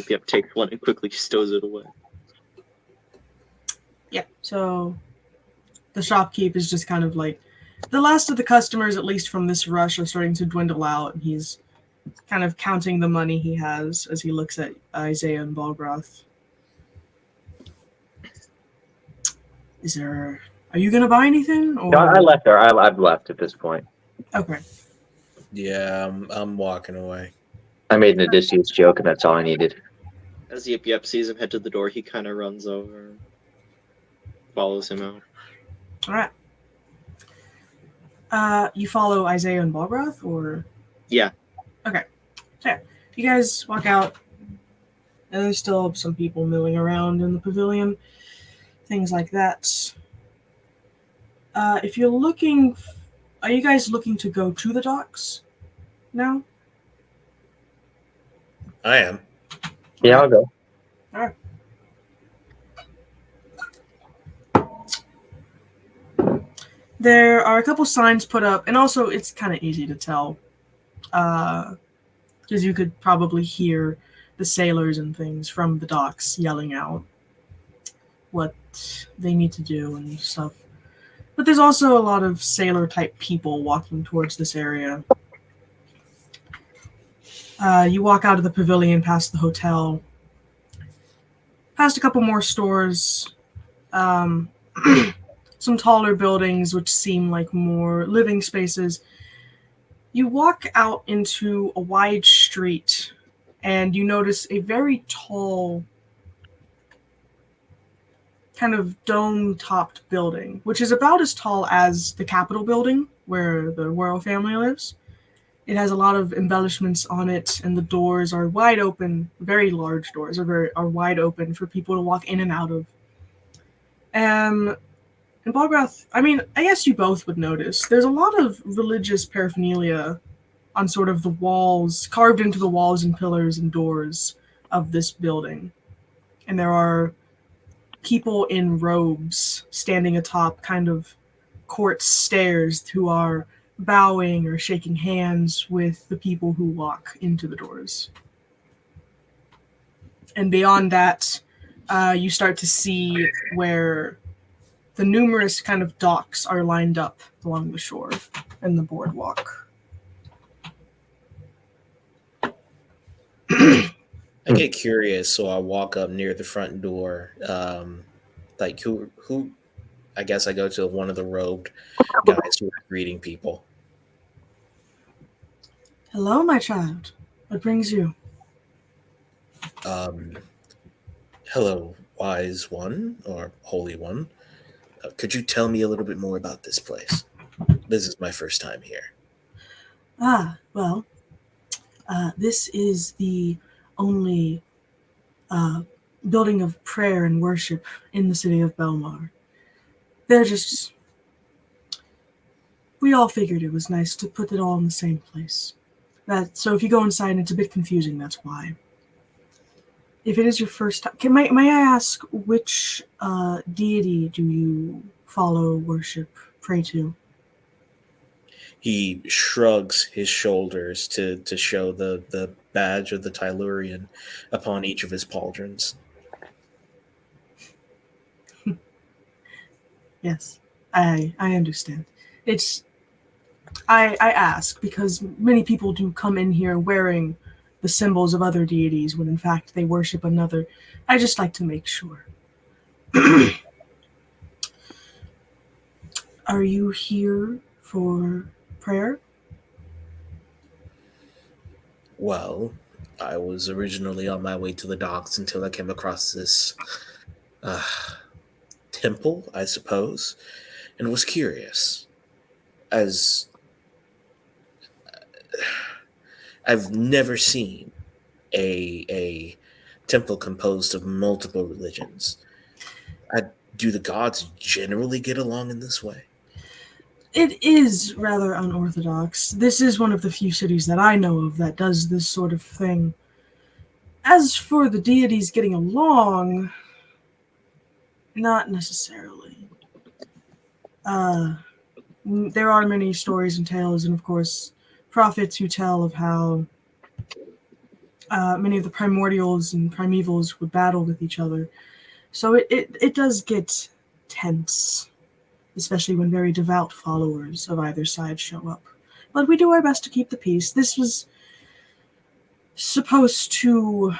Yep, takes one and quickly stows it away. Yeah, so the shopkeep is just kind of like, the last of the customers, at least from this rush, are starting to dwindle out, and he's kind of counting the money he has as he looks at Isaiah and Balgroth. Are you gonna buy anything? Or... No, I left there. I've left at this point. Okay. Yeah, I'm walking away. I made an Odysseus joke, and that's all I needed. As Yep sees him head to the door, he kind of runs over, follows him out. Alright. You follow Isaiah and Balgroth, or? Yeah. Okay. So yeah, you guys walk out, and there's still some people milling around in the pavilion, things like that. If you're looking, are you guys looking to go to the docks now? I am. Yeah, I'll go. Alright. There are a couple signs put up, and also it's kind of easy to tell, because you could probably hear the sailors and things from the docks yelling out what they need to do and stuff. But there's also a lot of sailor-type people walking towards this area. You walk out of the pavilion, past the hotel, past a couple more stores, some taller buildings which seem like more living spaces. You walk out into a wide street, and you notice a very tall, kind of dome-topped building, which is about as tall as the Capitol building, where the royal family lives. It has a lot of embellishments on it, and the doors are wide open. Very large doors are wide open for people to walk in and out of. And Balgroth, I mean, I guess you both would notice, there's a lot of religious paraphernalia on sort of the walls, carved into the walls and pillars and doors of this building. And there are people in robes standing atop kind of court stairs who are bowing or shaking hands with the people who walk into the doors. And beyond that, you start to see where the numerous kind of docks are lined up along the shore and the boardwalk. I get curious, so I walk up near the front door. Like who? I guess I go to one of the robed guys who are greeting people. Hello, my child. What brings you? Hello, wise one or holy one. Could you tell me a little bit more about this place? This is my first time here. Well, this is the only building of prayer and worship in the city of Belmar. We all figured it was nice to put it all in the same place. So if you go inside and it's a bit confusing, that's why. If it is your first time, may I ask which deity do you follow, worship, pray to? He shrugs his shoulders to show the badge of the Tylurian upon each of his pauldrons. Yes, I understand. I ask because many people do come in here wearing the symbols of other deities when in fact they worship another. I just like to make sure. Are you here for prayer? Well, I was originally on my way to the docks until I came across this uh, temple, I suppose, and was curious. As I've never seen a temple composed of multiple religions. Do the gods generally get along in this way? It is rather unorthodox. This is one of the few cities that I know of that does this sort of thing. As for the deities getting along, not necessarily. There are many stories and tales, and of course, prophets who tell of how many of the primordials and primevals would battle with each other. So it does get tense, especially when very devout followers of either side show up. But we do our best to keep the peace. This was supposed to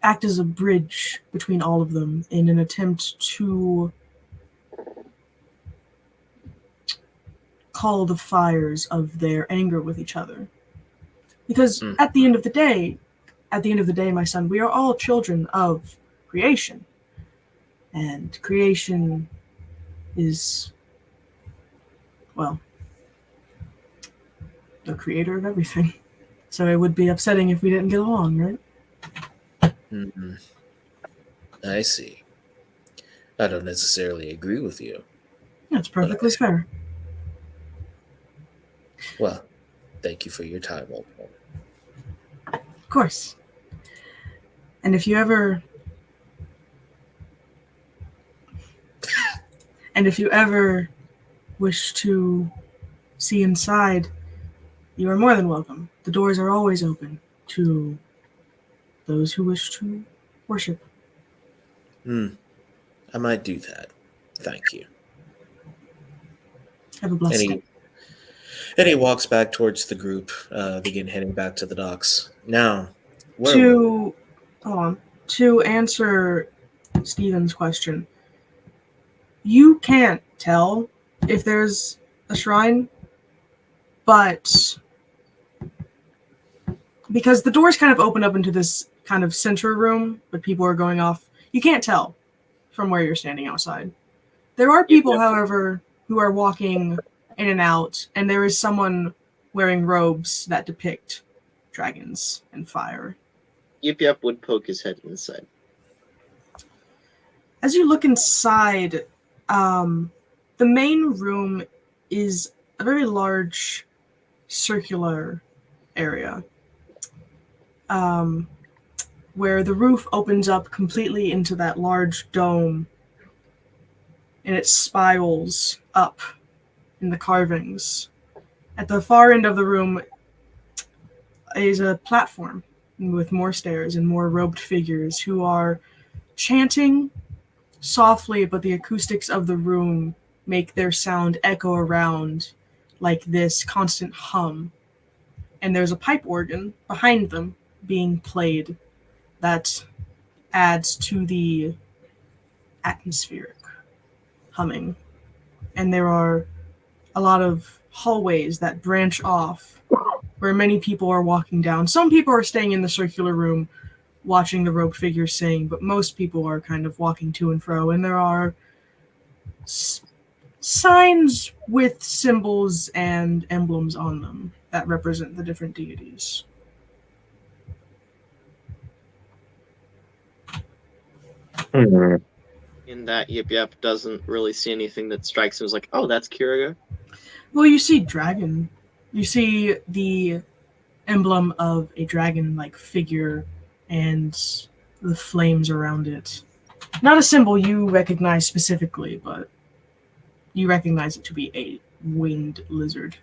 act as a bridge between all of them in an attempt to call the fires of their anger with each other. Because at the end of the day, my son, we are all children of creation. And creation is, well, the creator of everything. So it would be upsetting if we didn't get along, right? Mm-hmm. I see. I don't necessarily agree with you. That's perfectly fair. Well, thank you for your time, old man. Of course. And if you ever wish to see inside, you are more than welcome. The doors are always open to those who wish to worship. I might do that. Thank you. Have a blessed day. And he walks back towards the group, begin heading back to the docks. Now, hold on. To answer Steven's question, you can't tell if there's a shrine, but because the doors kind of open up into this kind of center room, but people are going off, you can't tell from where you're standing outside. There are people, however, who are walking in and out, and there is someone wearing robes that depict dragons and fire. Yip would poke his head inside. As you look inside, the main room is a very large circular area where the roof opens up completely into that large dome, and it spirals up in the carvings. At the far end of the room is a platform with more stairs and more robed figures who are chanting softly, but the acoustics of the room make their sound echo around like this constant hum. And there's a pipe organ behind them being played that adds to the atmospheric humming. And there are a lot of hallways that branch off where many people are walking down. Some people are staying in the circular room watching the robed figures sing, but most people are kind of walking to and fro. And there are signs with symbols and emblems on them that represent the different deities. In that, Yip doesn't really see anything that strikes him as like, oh, that's Kiriga. Well, you see dragon. You see the emblem of a dragon-like figure and the flames around it. Not a symbol you recognize specifically, but you recognize it to be a winged lizard.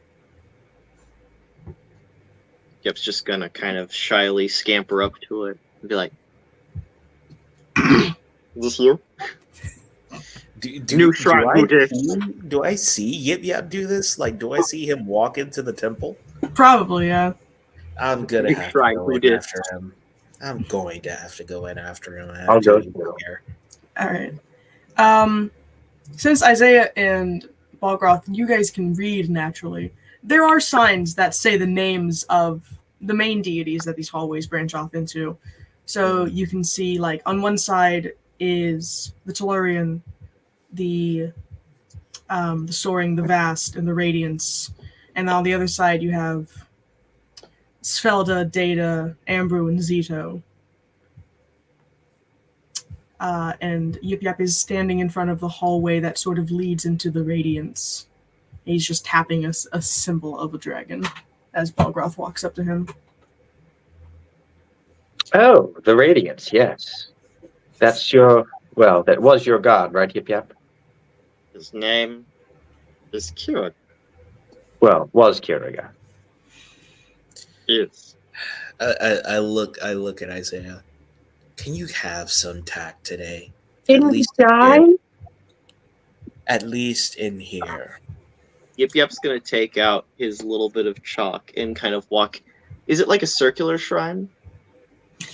Yip's just gonna kind of shyly scamper up to it and be like, is this you? New shrine. Do I see Yip do this? Like, do I see him walk into the temple? Probably, yeah. I'm gonna Big have to shrine go who in did. after him. I'm going to have to go in after him. I'll go After you here. All right. Since Isaiah and Balgroth, you guys can read naturally, there are signs that say the names of the main deities that these hallways branch off into. So you can see, like, on one side is the Tellurian, the Soaring, the Vast, and the Radiance. And on the other side, you have Svelda, Data, Ambrew, and Zito. And Yip Yap is standing in front of the hallway that sort of leads into the Radiance. He's just tapping a symbol of a dragon as Balgroth walks up to him. Oh, the Radiance, yes. That's your, well, that was your god, right, Yip Yap? His name is Kira. Well, was Kiriga. Yes. I look at Isaiah. Can you have some tact today? Didn't he die? At least in here. Yip Yap's gonna take out his little bit of chalk and kind of walk. Is it like a circular shrine?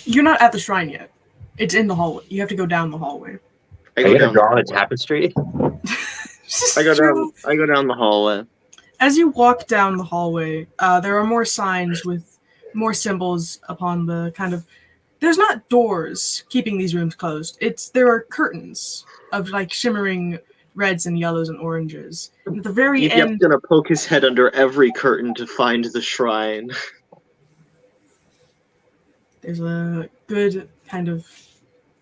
You're not at the shrine yet. It's in the hallway. You have to go down the hallway. I Are go you gonna down. draw on a tapestry? I go down. I go down the hallway. As you walk down the hallway, there are more signs with more symbols upon the kind of. There's not doors keeping these rooms closed. There are curtains of like shimmering reds and yellows and oranges. And at the very Yip Yap's end, gonna poke his head under every curtain to find the shrine. there's a good kind of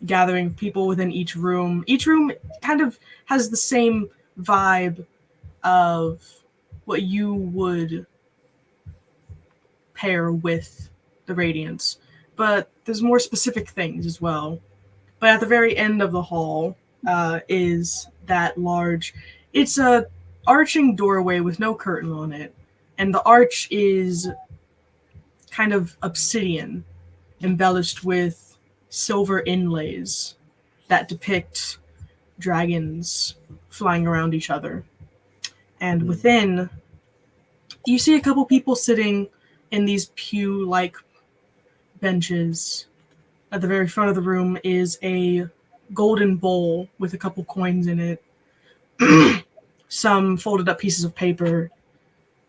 gathering of people within each room. Each room kind of has the same vibe of what you would pair with the Radiance, but there's more specific things as well. But at the very end of the hall is that large. It's a arching doorway with no curtain on it, and the arch is kind of obsidian, embellished with silver inlays that depict dragons flying around each other. And within, you see a couple people sitting in these pew-like benches. At the very front of the room is a golden bowl with a couple coins in it, some folded up pieces of paper,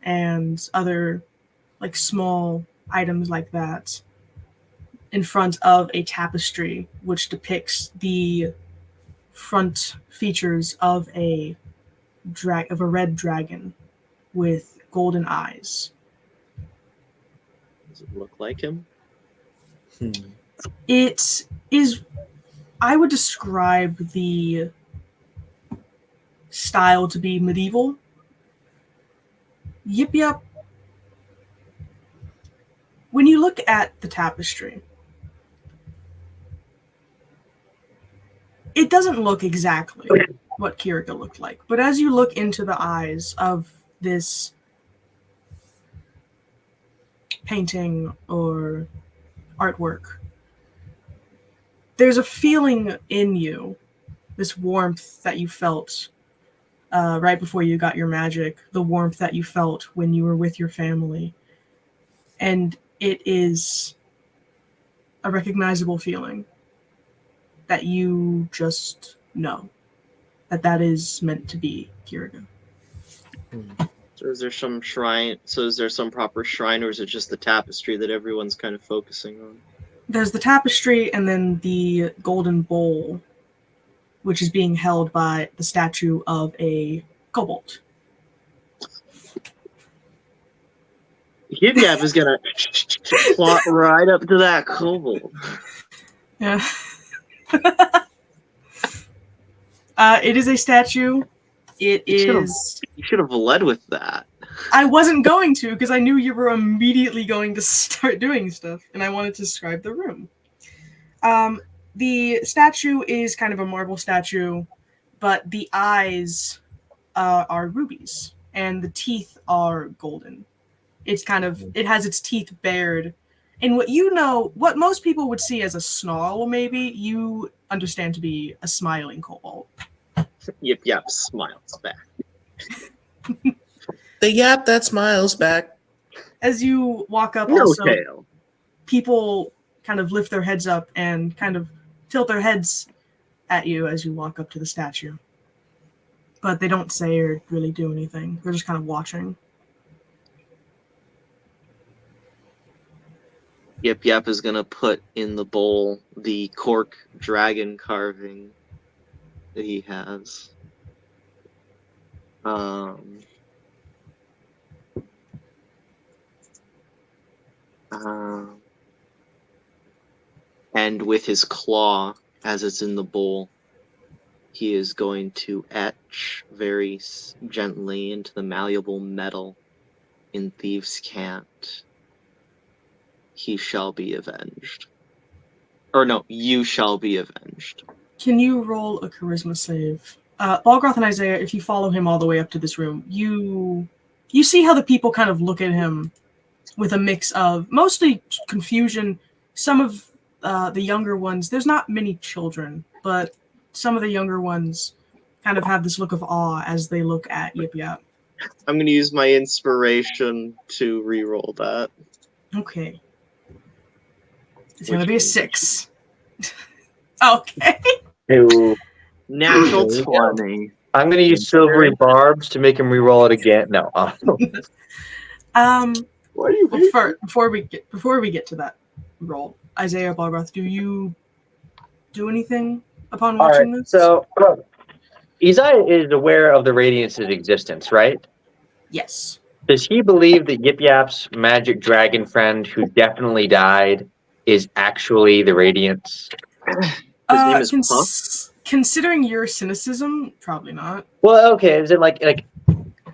and other like small items like that, in front of a tapestry which depicts the front features of a red dragon with golden eyes. Does it look like him? It is, I would describe the style to be medieval. Yip Yap. When you look at the tapestry, it doesn't look exactly what Kiriga looked like, but as you look into the eyes of this painting or artwork, there's a feeling in you, this warmth that you felt right before you got your magic, the warmth that you felt when you were with your family. And it is a recognizable feeling that you just know that is meant to be Kiriga. So is there some shrine? So is there some proper shrine, or is it just the tapestry that everyone's kind of focusing on? There's the tapestry and then the golden bowl, which is being held by the statue of a kobold. Yip Yap is gonna plot right up to that kobold. Yeah. It is a statue. It is. You should have led with that. I wasn't going to because I knew you were immediately going to start doing stuff, and I wanted to describe the room. The statue is kind of a marble statue, but the eyes are rubies, and the teeth are golden. It's kind of, it has its teeth bared. And what most people would see as a snarl, maybe, you understand to be a smiling kobold. Yip Yap smiles back. The yap that smiles back. As you walk up, No also tail. people kind of lift their heads up and kind of tilt their heads at you as you walk up to the statue. But they don't say or really do anything. They're just kind of watching. Yip Yap is gonna put in the bowl the cork dragon carving that he has. And with his claw, as it's in the bowl, he is going to etch very gently into the malleable metal in Thieves' Cant. He shall be avenged. Or no, you shall be avenged. Can you roll a charisma save? Balgroth and Isaiah, if you follow him all the way up to this room, you see how the people kind of look at him with a mix of mostly confusion. Some of the younger ones, there's not many children, but some of the younger ones kind of have this look of awe as they look at Yip Yap. I'm going to use my inspiration to re-roll that. Okay. It's going to be a 6. Okay. Ew. Natural There you go. 20. I'm going to use silvery barbs to make him re-roll it again. No. Why do you well, before we get to that roll, Isaiah Balgroth, do you do anything upon All watching right. this? So, Isaiah is aware of the Radiance's existence, right? Yes. Does he believe that Yip Yap's magic dragon friend, who definitely died, is actually the Radiance? His name is Puff? Considering your cynicism, probably not. Well, okay. Is it like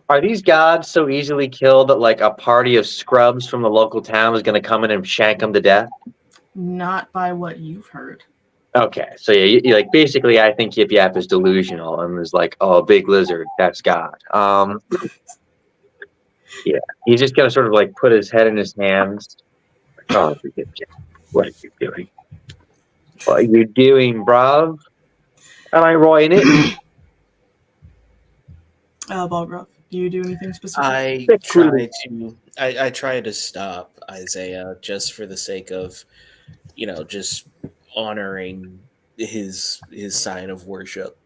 are these gods so easily killed that like a party of scrubs from the local town is going to come in and shank them to death? Not by what you've heard. Okay, so yeah, you like basically, I think Yip Yap is delusional and is like, oh, big lizard, that's God. Yeah, he's just gonna sort of like put his head in his hands. Oh, Yip Yap, what are you doing? What are you doing, bruv? Am I right in it? Balgroth, do you do anything specific? I try to stop Isaiah just for the sake of, just honoring his sign of worship.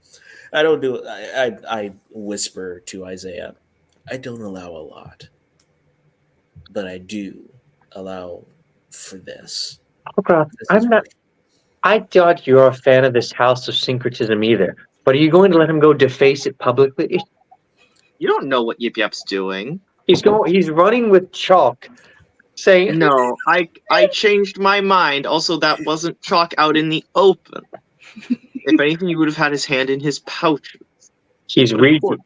I don't do. I whisper to Isaiah, I don't allow a lot, but I do allow for this. Okay, This is I'm not. worship. I doubt you're a fan of this house of syncretism either. But are you going to let him go deface it publicly? You don't know what Yip Yap's doing. He's running with chalk, saying, No, I changed my mind. Also, that wasn't chalk out in the open. If anything, you would have had his hand in his pouch. he's reading.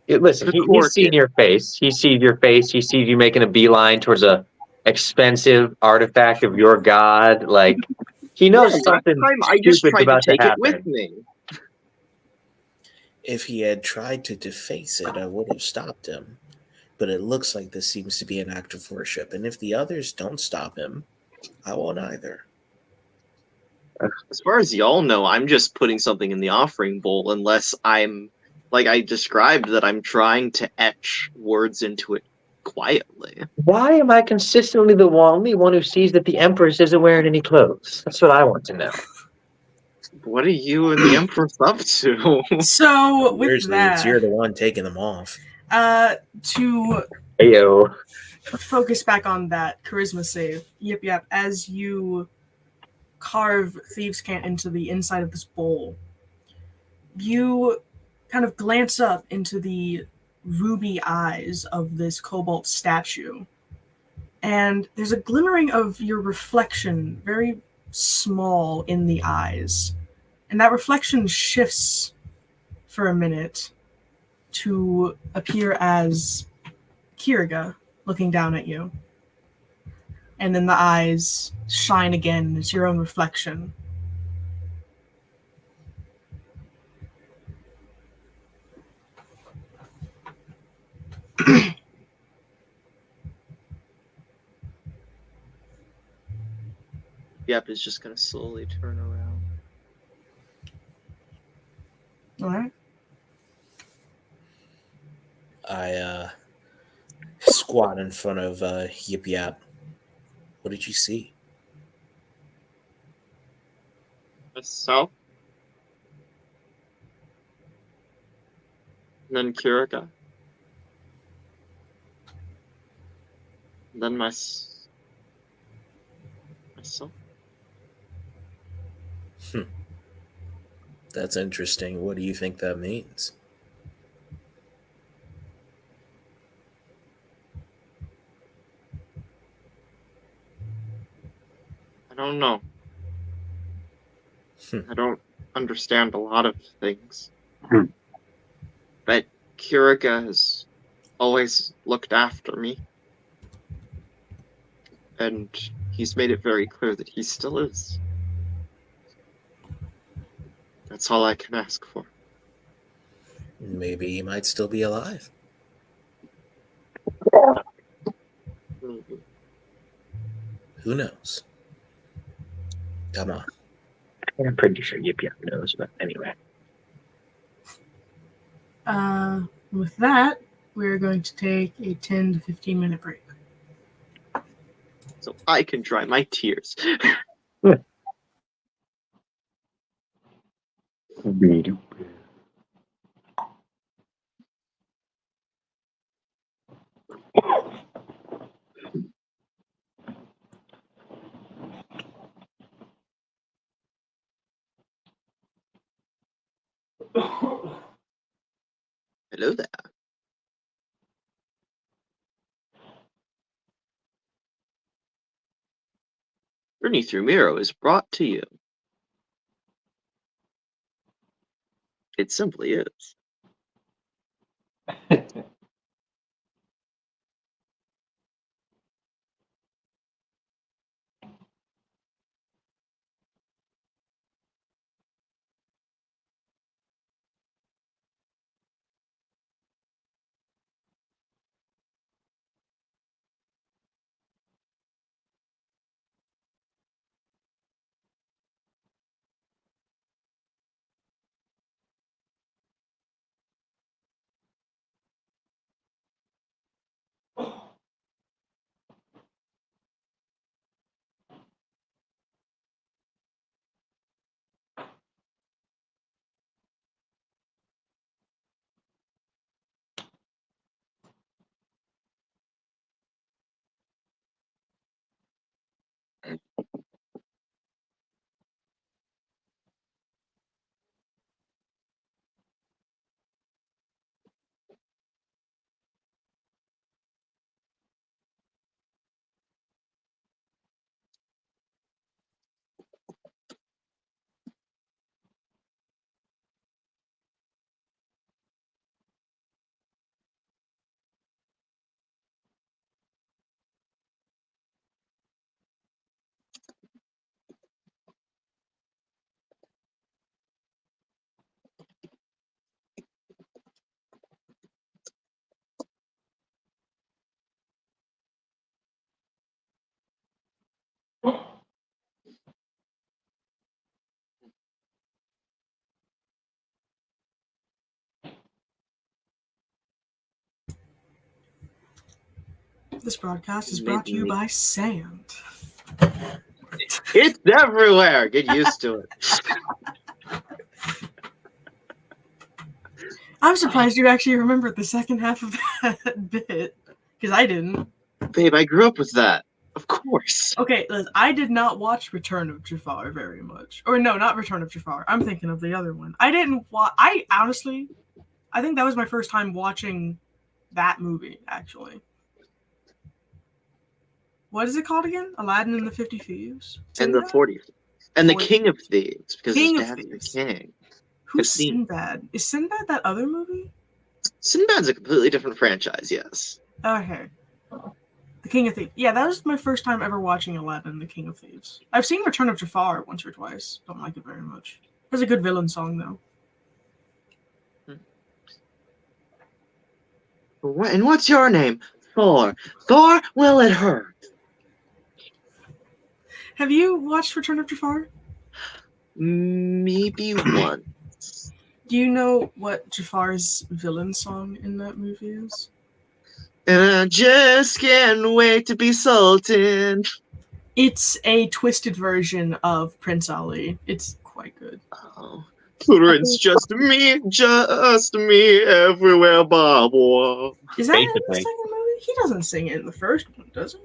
Listen, he's seen your face. He sees your face. He sees you making a beeline towards a expensive artifact of your god. Like he knows something I just stupid's tried to about to take it with happen. me. If he had tried to deface it, I would have stopped him. But it looks like this seems to be an act of worship, and if the others don't stop him, I won't either. As far as y'all know, I'm just putting something in the offering bowl, unless I'm, like I described, that I'm trying to etch words into it quietly. Why am I consistently the only one who sees that the Empress isn't wearing any clothes? That's what I want to know. What are you and the Empress up to? So with Seriously, it's you're the one taking them off. to Ayo. focus back on that charisma save, Yip Yap, as you carve Thieves' Cant into the inside of this bowl, you kind of glance up into the ruby eyes of this cobalt statue, and there's a glimmering of your reflection, very small in the eyes, and that reflection shifts for a minute to appear as Kiriga looking down at you. And then the eyes shine again. It's your own reflection. Yep, is just gonna slowly turn around. All right. I squat in front of Yip Yap. What did you see? Myself. And then Kirika. And then myself. That's interesting. What do you think that means? I don't know. I don't understand a lot of things. Hmm. But Kirika has always looked after me. And he's made it very clear that he still is. That's all I can ask for. Maybe he might still be alive. Maybe. Who knows? Come on. I'm pretty sure Yip Yap knows, but anyway. With that, we're going to take a 10 to 15 minute break. So I can dry my tears. Hello there. Journey through Miro is brought to you. It simply is. This broadcast is brought to you by sand. It's everywhere. Get used to it. I'm surprised you actually remembered the second half of that bit, because I didn't. Babe, I grew up with that. Of course. Okay, listen, I did not watch Return of Jafar very much. Or no, not Return of Jafar. I'm thinking of the other one. I didn't watch... I honestly... I think that was my first time watching that movie, actually. What is it called again? Aladdin and the 50 Thieves? And the 40s. And the King of Thieves, because King his of dad's Thieves. the king. Who's Sinbad? Is Sinbad that other movie? Sinbad's a completely different franchise, yes. Okay. The King of Thieves. Yeah, that was my first time ever watching Aladdin and the King of Thieves. I've seen Return of Jafar once or twice. Don't like it very much. There's a good villain song, though. And what's your name? Thor. Thor, will it hurt? Have you watched Return of Jafar? Maybe once. Do you know what Jafar's villain song in that movie is? And I just can't wait to be Sultan. It's a twisted version of Prince Ali. It's quite good. Oh, Prince, just me, everywhere, Barbara. Is that in the Basically. second movie? He doesn't sing it in the first one, does he?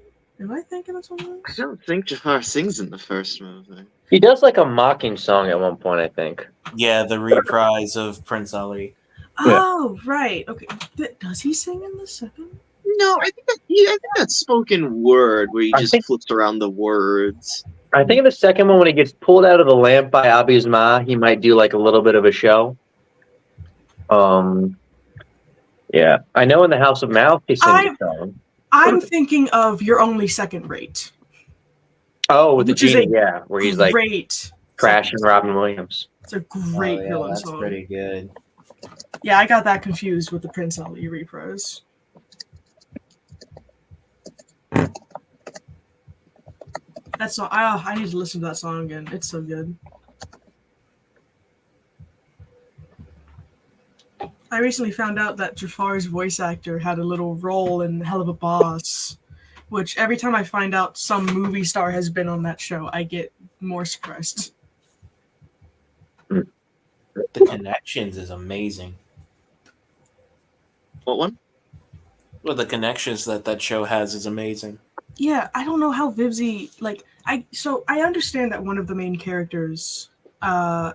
Am I thinking of something I else? don't think Jafar sings in the first movie. He does like a mocking song at one point, I think. Yeah, the reprise of Prince Ali. Yeah. Oh, right. Okay. Does he sing in the second? No, I think that's spoken word where he I just think- flips around the words. I think in the second one, when he gets pulled out of the lamp by Abi's Ma, he might do like a little bit of a show. Yeah. I know in the House of Mouth, he sings a song. I'm thinking of You're Only Second Rate. Oh, with the Which is genie, a yeah, where he's like Great. crashing Robin Williams. It's a great villain that's song. pretty good. Yeah, I got that confused with the Prince Ali reprise. That song, I need to listen to that song again. It's so good. I recently found out that Jafar's voice actor had a little role in Hell of a Boss, which every time I find out some movie star has been on that show, I get more surprised. The Connections is amazing. What one? Well, the connections that show has is amazing. Yeah, I don't know how Vivzy I understand that one of the main characters, I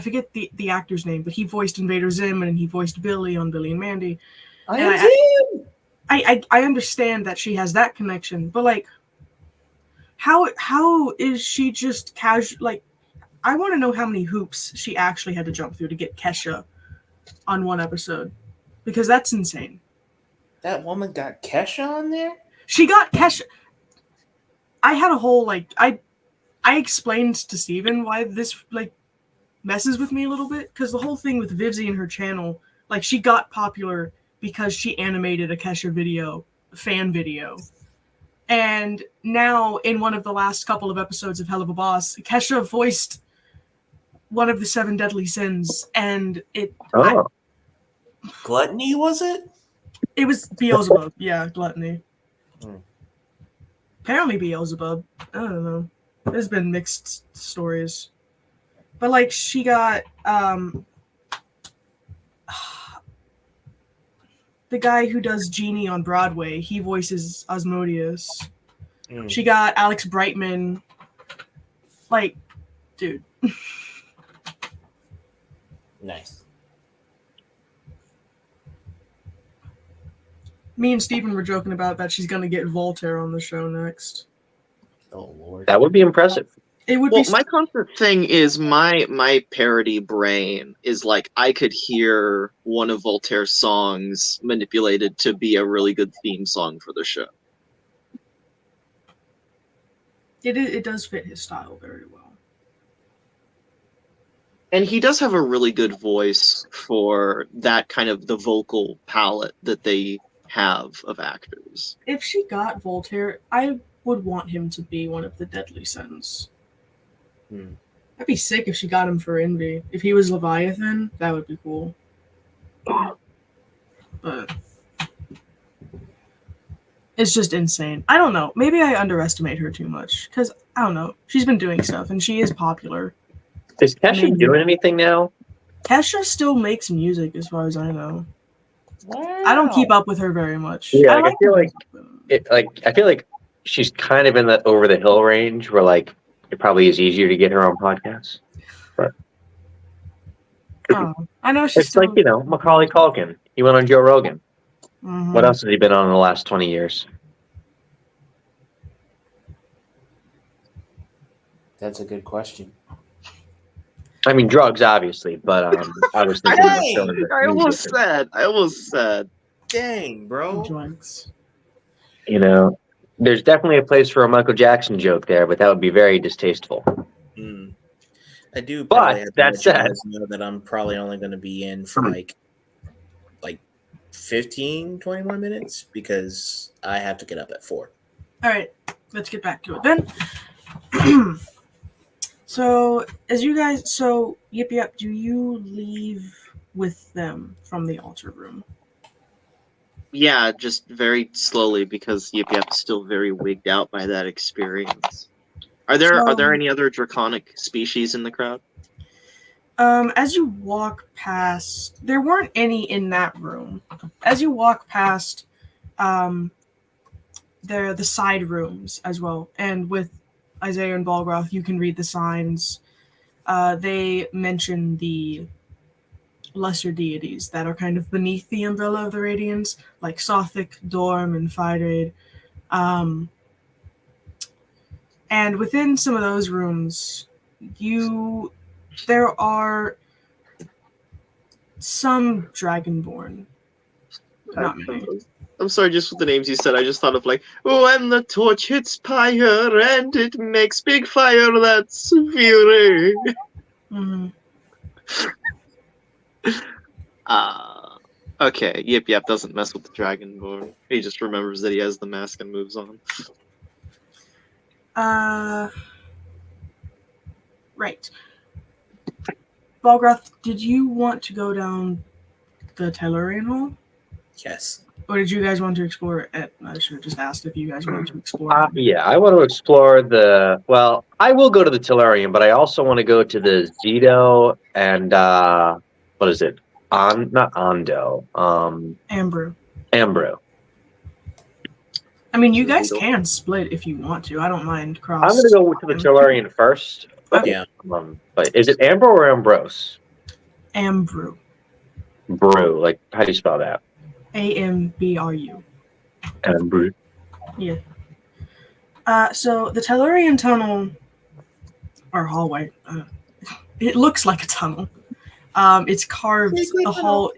forget the actor's name, but he voiced Invader Zim and he voiced Billy on Billy and Mandy. I understand that she has that connection, but like, how is she just casual? Like, I want to know how many hoops she actually had to jump through to get Kesha on one episode, because that's insane. That woman got Kesha on there? She got Kesha. I had a whole I explained to Steven why this messes with me a little bit, because the whole thing with Vivzy and her channel, like, she got popular because she animated a Kesha video, fan video. And now in one of the last couple of episodes of Hell of a Boss, Kesha voiced one of the 7 deadly sins, and Gluttony, was it? it was Beelzebub. Yeah, gluttony. Hmm. Apparently Beelzebub. I don't know. There's been mixed stories. But like, she got the guy who does Genie on Broadway, he voices Asmodeus. She got Alex Brightman. Like, dude. Nice. Me and Steven were joking about that she's gonna get Voltaire on the show next. Oh Lord. That would be impressive. It would Well, be my constant thing is my parody brain is like, I could hear one of Voltaire's songs manipulated to be a really good theme song for the show. it does fit his style very well. And he does have a really good voice for that kind of the vocal palette that they have of actors. If she got Voltaire, I would want him to be one of the deadly sins. That'd be sick if she got him for Envy. If he was Leviathan, that would be cool. But it's just insane. I don't know. Maybe I underestimate her too much, because I don't know. She's been doing stuff and she is popular. Is Kesha doing anything now? Kesha still makes music, as far as I know. Wow. I don't keep up with her very much. Yeah, I feel her like I feel like she's kind of in that over the hill range where like it probably is easier to get her on podcasts. But I know she's it's like, you know, Macaulay Culkin. He went on Joe Rogan. Mhm. What else has he been on in the last 20 years? That's a good question. I mean, drugs, obviously, but I was thinking of filling the I almost music. said. Dang, bro. Drugs. You know, there's definitely a place for a Michael Jackson joke there, but that would be very distasteful. I do. But probably have to that let you said- guys know that I'm probably only going to be in for like 15, 20 more minutes because I have to get up at 4. All right, let's get back to it then. So, Yip, do you leave with them from the altar room? Yeah, just very slowly because Yip Yap's still very wigged out by that experience. Are there any other draconic species in the crowd? As you walk past, there weren't any in that room. As you walk past, there are the side rooms as well, and with Isaiah and Balgroth, you can read the signs. They mention the lesser deities that are kind of beneath the umbrella of the Radiants, like Sothic, Dorm, and Phydraid. And within some of those rooms, there are some Dragonborn, but not many. I'm sorry, just with the names you said, I just thought of like, when the torch hits fire and it makes big fire, that's fury. Mm-hmm. Okay, Yip Yap doesn't mess with the Dragonborn. He just remembers that he has the mask and moves on. Right. Balgroth, did you want to go down the Tellurian Hall? Yes. Or did you guys want to explore it? I should have just asked if you guys wanted to explore. Yeah, I want to explore well, I will go to the Tellurian, but I also want to go to the Zito and, what is it? Not Ondo. Ambrew. Ambrew. I mean, you guys can split if you want to. I don't mind cross. I'm going to go to the Tellurian first. But, Okay. Yeah. But is it Ambrew or Ambrose? Ambrew. Brew. Like, how do you spell that? Ambru. Ambrew. Yeah. So the Tellurian tunnel, or hallway, it looks like a tunnel. It's carved. The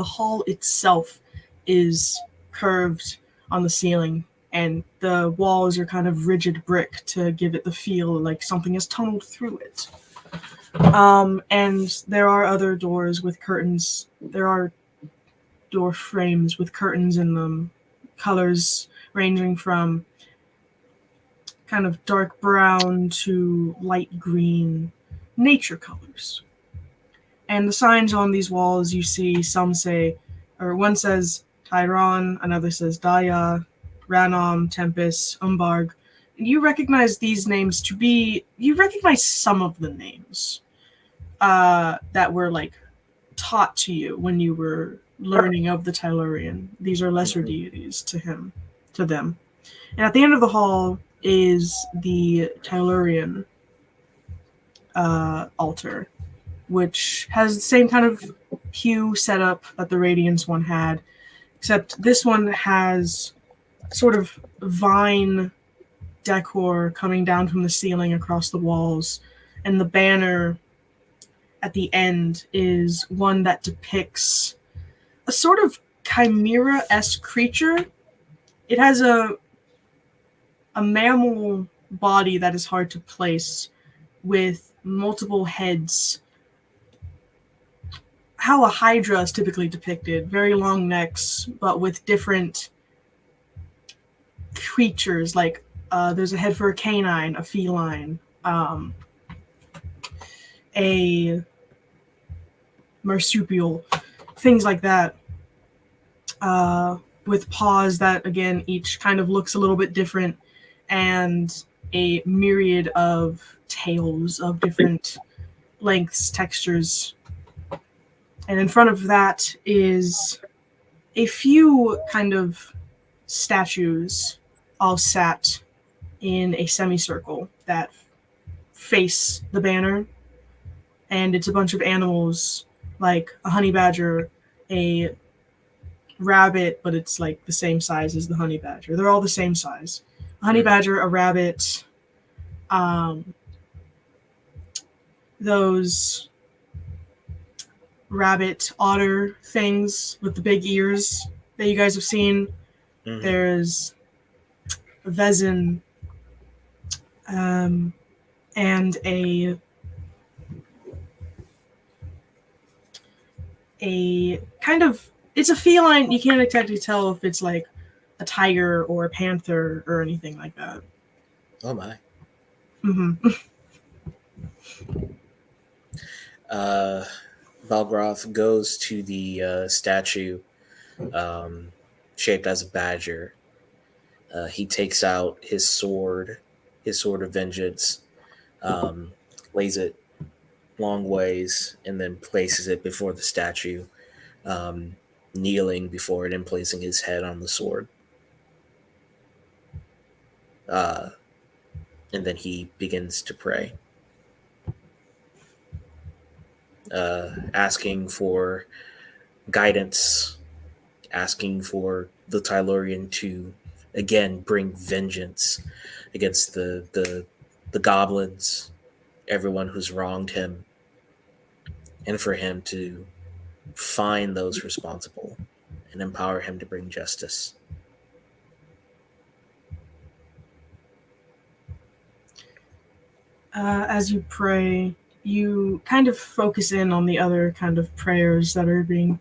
hall itself is curved on the ceiling, and the walls are kind of rigid brick to give it the feel like something has tunneled through it. And there are other doors with curtains. There are door frames with curtains in them, colors ranging from kind of dark brown to light green, nature colors. And the signs on these walls you see, some say, or one says Tyron, another says Daya, Ranom, Tempest, Umbarg. And you recognize these names to be, you recognize some of the names that were like taught to you when you were learning of the Tellurian. These are lesser deities to them. And at the end of the hall is the Tellurian altar, which has the same kind of pew setup that the Radiance one had, except this one has sort of vine decor coming down from the ceiling across the walls, and the banner at the end is one that depicts a sort of chimera-esque creature. It has a mammal body that is hard to place with multiple heads. How a hydra is typically depicted, very long necks, but with different creatures, like there's a head for a canine, a feline, a marsupial, things like that, with paws that, again, each kind of looks a little bit different, and a myriad of tails of different lengths, textures. And in front of that is a few kind of statues all sat in a semicircle that face the banner. And it's a bunch of animals, like a honey badger, a rabbit, but it's like the same size as the honey badger. They're all the same size. A honey badger, a rabbit, those rabbit otter things with the big ears that you guys have seen. Mm-hmm. There's a vezin, and a kind of, it's a feline. You can't exactly tell if it's like a tiger or a panther or anything like that. Oh my. Mm-hmm. Balgroth goes to the statue shaped as a badger. He takes out his sword of vengeance, lays it long ways, and then places it before the statue, kneeling before it and placing his head on the sword. And then he begins to pray, asking for guidance, asking for the Tylorian to again bring vengeance against the goblins, everyone who's wronged him, and for him to find those responsible and empower him to bring justice. As you pray, you kind of focus in on the other kind of prayers that are being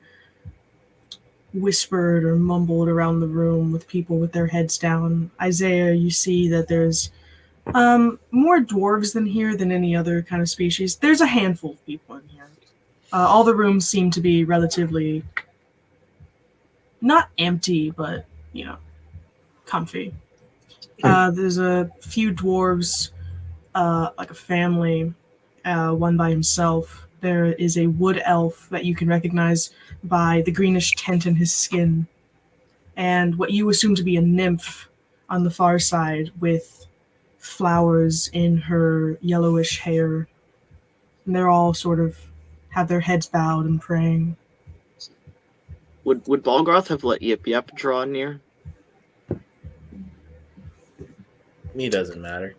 whispered or mumbled around the room with people with their heads down. Isaiah, you see that there's more dwarves than here than any other kind of species. There's a handful of people in here. All the rooms seem to be relatively not empty, but, comfy. There's a few dwarves, like a family, one by himself. There is a wood elf that you can recognize by the greenish tint in his skin, and what you assume to be a nymph on the far side with flowers in her yellowish hair. And they're all sort of have their heads bowed and praying. Would Balgroth have let Yip Yap draw near? Me doesn't matter.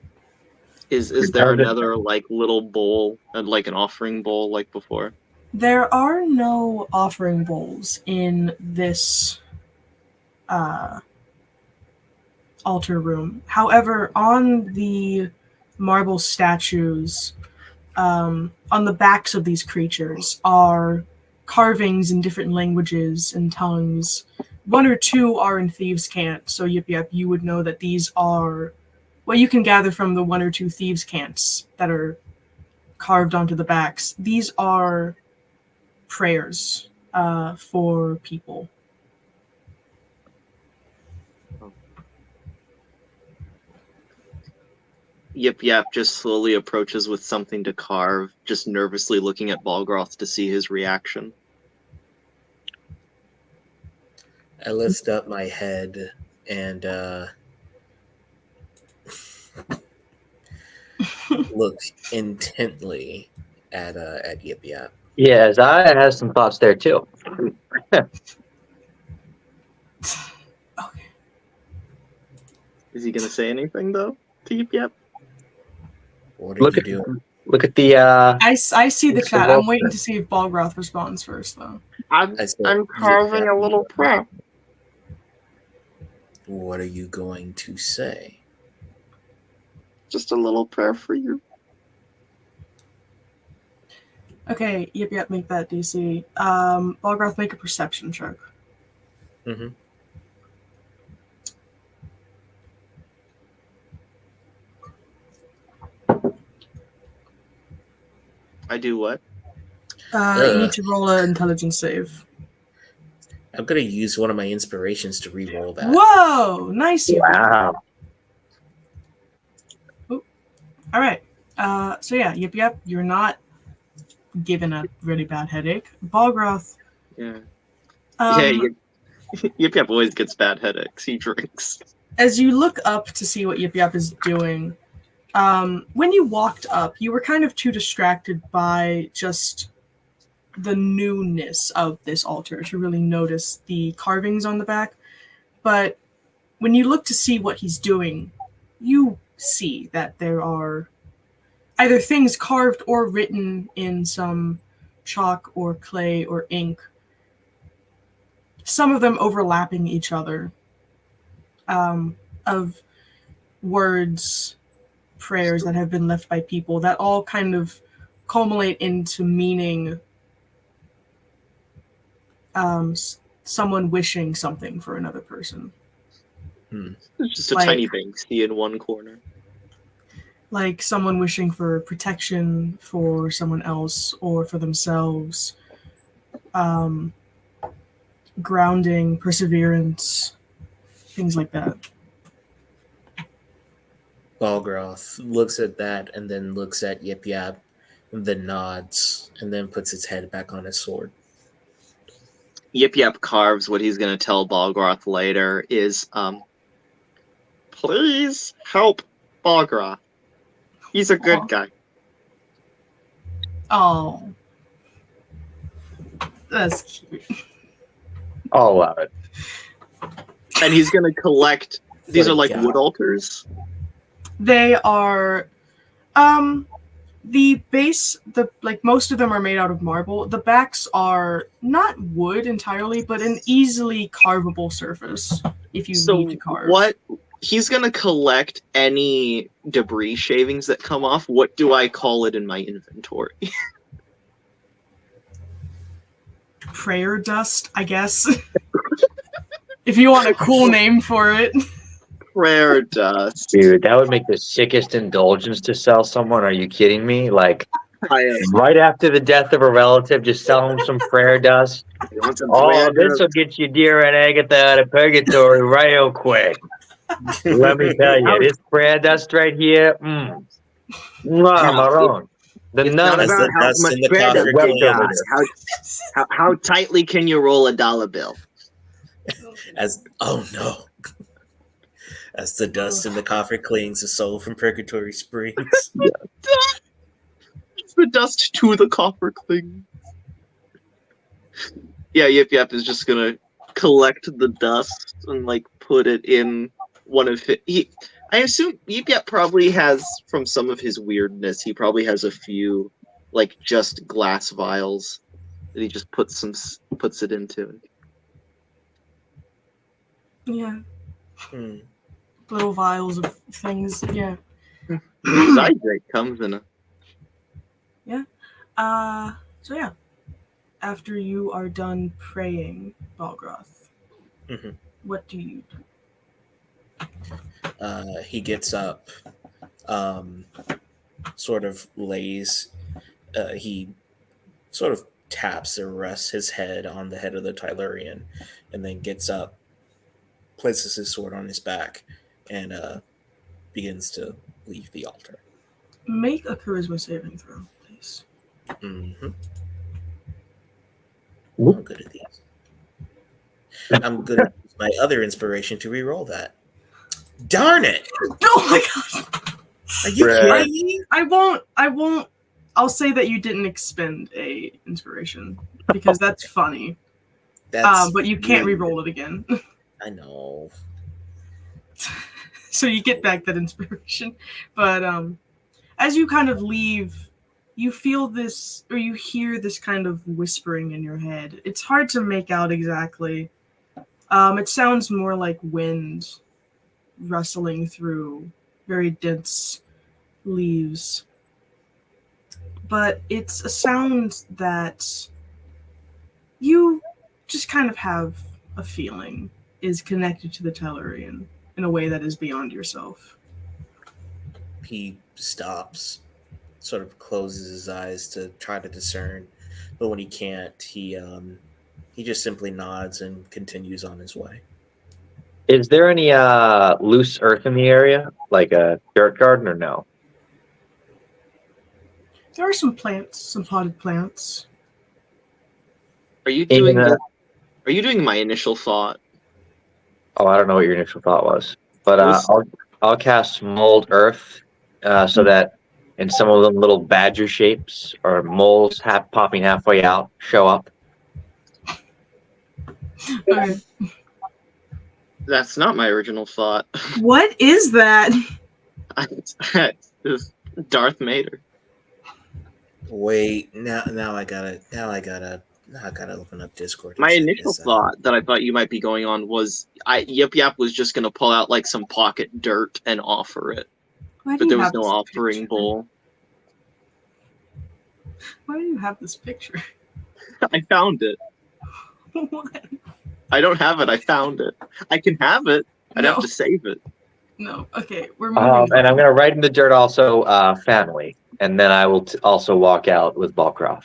Is there another little bowl, like an offering bowl like before? There are no offering bowls in this altar room. However, on the marble statues, on the backs of these creatures are carvings in different languages and tongues. One or two are in Thieves' Cant, so Yip, you would know that these are what you can gather from the one or two Thieves' Cants that are carved onto the backs. These are prayers for people. Yip Yap just slowly approaches with something to carve, just nervously looking at Balgroth to see his reaction. I lift up my head and look intently at Yip Yap. Yeah, Zaya has some thoughts there too. Okay. Is he gonna say anything though to Yip Yap? What are you doing? Look at the. I see the chat. I'm waiting to see if Balgroth responds first, though. I'm carving a little prayer. What are you going to say? Just a little prayer for you. Okay, Yip, make that DC. Balgroth, make a perception check. Mm-hmm. I do what? You need to roll an intelligence save. I'm going to use one of my inspirations to re-roll that. Whoa! Nice, Yip. Wow. All right. So yeah, Yip, you're not given a really bad headache. Balgroth. Yeah. Yip Yap always gets bad headaches. He drinks. As you look up to see what Yip is doing, when you walked up, you were kind of too distracted by just the newness of this altar to really notice the carvings on the back. But when you look to see what he's doing, you see that there are either things carved or written in some chalk or clay or ink, some of them overlapping each other, of words, prayers that have been left by people that all kind of culminate into meaning someone wishing something for another person. It's just a tiny Banksy in one corner. Like someone wishing for protection for someone else or for themselves. grounding, perseverance, things like that. Balgroth looks at that and then looks at Yip Yap, and then nods, and then puts his head back on his sword. Yip Yap carves what he's gonna tell Balgroth later is, please help Balgroth. He's a good guy. Oh, that's cute. I'll allow it. And he's gonna collect. These What are a like guy. wood altars. They are, the base, most of them are made out of marble. The backs are not wood entirely, but an easily carvable surface if you So need to carve. what? He's gonna collect any debris shavings that come off. What do I call it in my inventory? Prayer dust, I guess. If you want a cool name for it. Prayer dust. Dude, that would make the sickest indulgence to sell someone. Are you kidding me? Like, I right after the death of a relative, just sell them some prayer dust. want some Oh, prayer this will get you dear and Agatha out of purgatory real quick. Let me tell you, this prayer dust right here, mwah, Maron. The It's nun not is about the how dust much in the prayer coffer dust you got. cleans. How tightly can you roll a dollar bill? Oh no. As the dust in the coffer clings, the soul from purgatory springs. It's the dust to the copper cling. Yeah, Yip Yap is just gonna collect the dust and like put it in one of his. I assume Yip Yap probably has, from some of his weirdness, he probably has a few like just glass vials that he just puts it into. Yeah, Hmm. little vials of things. Yeah. Zydrate comes in a. So yeah. After you are done praying, Balgroth, Mhm. what do you do? He gets up, sort of lays, he sort of taps or rests his head on the head of the Tylurian, and then gets up, places his sword on his back, and begins to leave the altar. Make a charisma saving throw, please. Mm-hmm. I'm good at these. I'm good at my other inspiration to re-roll that. Darn it! Oh my god! Are you Bruh. kidding me? I won't. I'll say that you didn't expend a inspiration because that's funny. That's But you can't rude. re-roll it again. I know. So you get back that inspiration. But as you kind of leave, you feel this, or you hear this kind of whispering in your head. It's hard to make out exactly. It sounds more like wind rustling through very dense leaves. But it's a sound that you just kind of have a feeling is connected to the Tellurian in a way that is beyond yourself. He stops, sort of closes his eyes to try to discern, but when he can't, he just simply nods and continues on his way. Is there any loose earth in the area, like a dirt garden, or no? There are some plants, some potted plants. Are you Even doing the? Are you doing my initial thought? Oh, I don't know what your initial thought was, but Was- I'll cast mold earth, so that in some of them little badger shapes or moles popping halfway out show up. Okay. That's not my original thought. What is that? It's Darth Vader. Wait, now I gotta open up Discord. and My check initial this out. thought that I thought you might be going on was Yip Yap was just gonna pull out like some pocket dirt and offer it, Why do but you there was have no this offering picture? bowl. Why do you have this picture? I found it. What? I don't have it. I found it. I can have it. I'd No. have to save it. No. Okay, we're moving on. And I'm gonna write in the dirt also family, and then I will also walk out with Balcroft.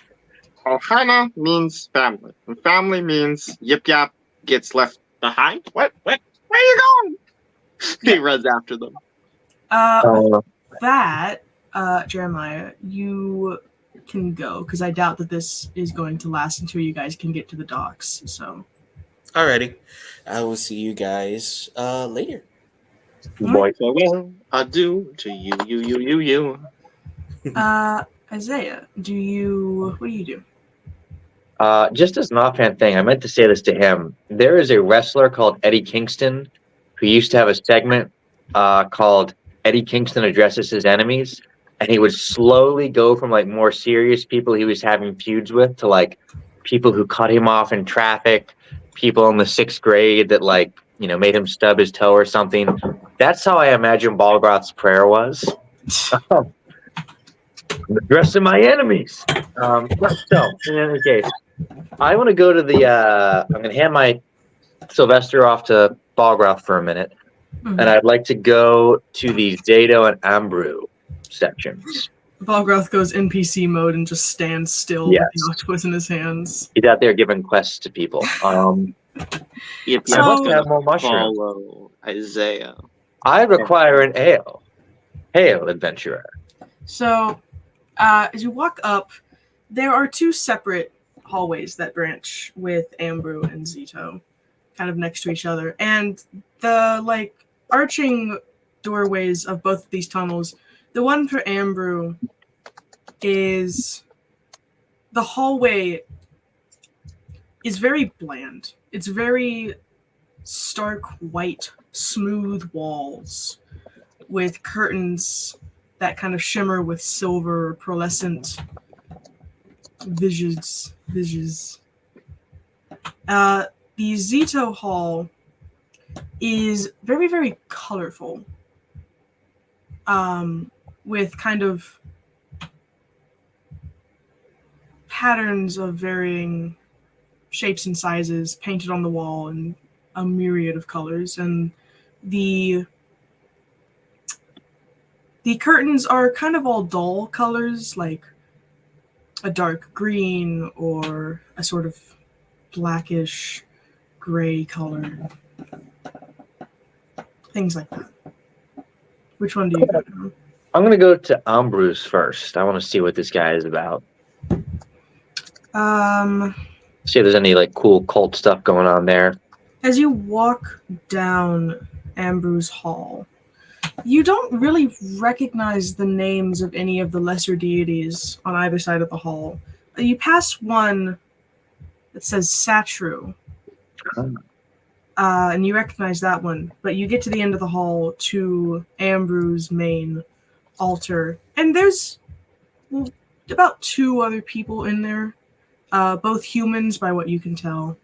Ohana means family, and family means Yip Yap gets left behind. What? Where are you going? He runs after them. With that, Jeremiah, you can go because I doubt that this is going to last until you guys can get to the docks. So, Alrighty. I will see you guys later. Boy. Farewell, adieu to you. Isaiah, what do you do? Just as an offhand thing, I meant to say this to him. There is a wrestler called Eddie Kingston who used to have a segment called Eddie Kingston Addresses His Enemies, and he would slowly go from like more serious people he was having feuds with to like people who cut him off in traffic, people in the 6th grade that like, made him stub his toe or something. That's how I imagine Balgroth's prayer was. I'm addressing my enemies. So, in any case, I want to go to the. I'm going to hand my Sylvester off to Balgroth for a minute, and I'd like to go to the Zato and Ambrew sections. Balgroth goes NPC mode and just stands still with the octopus in his hands. He's out there giving quests to people. Yep, So- I must have more mushrooms. follow Isaiah. I require an ale. Hail, adventurer. So, as you walk up, there are 2 separate hallways that branch with Ambrew and Zito, kind of next to each other. And the, like, arching doorways of both of these tunnels, the one for Ambrew is... The hallway is very bland. It's very stark white, smooth walls with curtains that kind of shimmer with silver, pearlescent visions. The Zito Hall is very, very colorful, with kind of patterns of varying shapes and sizes painted on the wall in a myriad of colors, and the curtains are kind of all dull colors, like a dark green or a sort of blackish gray color. Things like that. Which one do you go to? I'm going to go to Ambrew's first. I want to see what this guy is about. See if there's any like cool cult stuff going on there. As you walk down Ambrew's Hall, you don't really recognize the names of any of the lesser deities on either side of the hall. You pass one that says Satru, and you recognize that one, but you get to the end of the hall to Ambrew's main altar, and there's about 2 other people in there, both humans by what you can tell,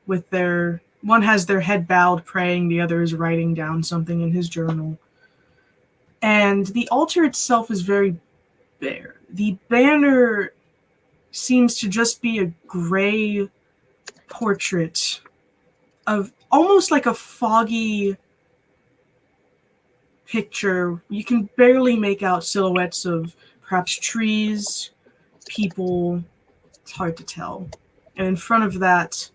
with their... One has their head bowed, praying. The other is writing down something in his journal. And the altar itself is very bare. The banner seems to just be a gray portrait of almost like a foggy picture. You can barely make out silhouettes of perhaps trees, people. It's hard to tell. And in front of that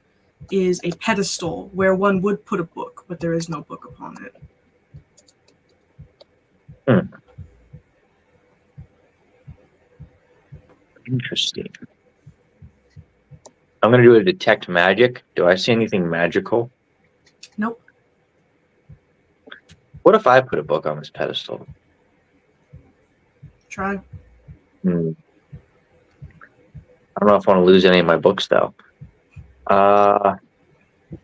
is a pedestal where one would put a book, but there is no book upon it. Interesting. I'm going to do a detect magic. Do I see anything magical? Nope. What if I put a book on this pedestal? Try. I don't know if I want to lose any of my books, though.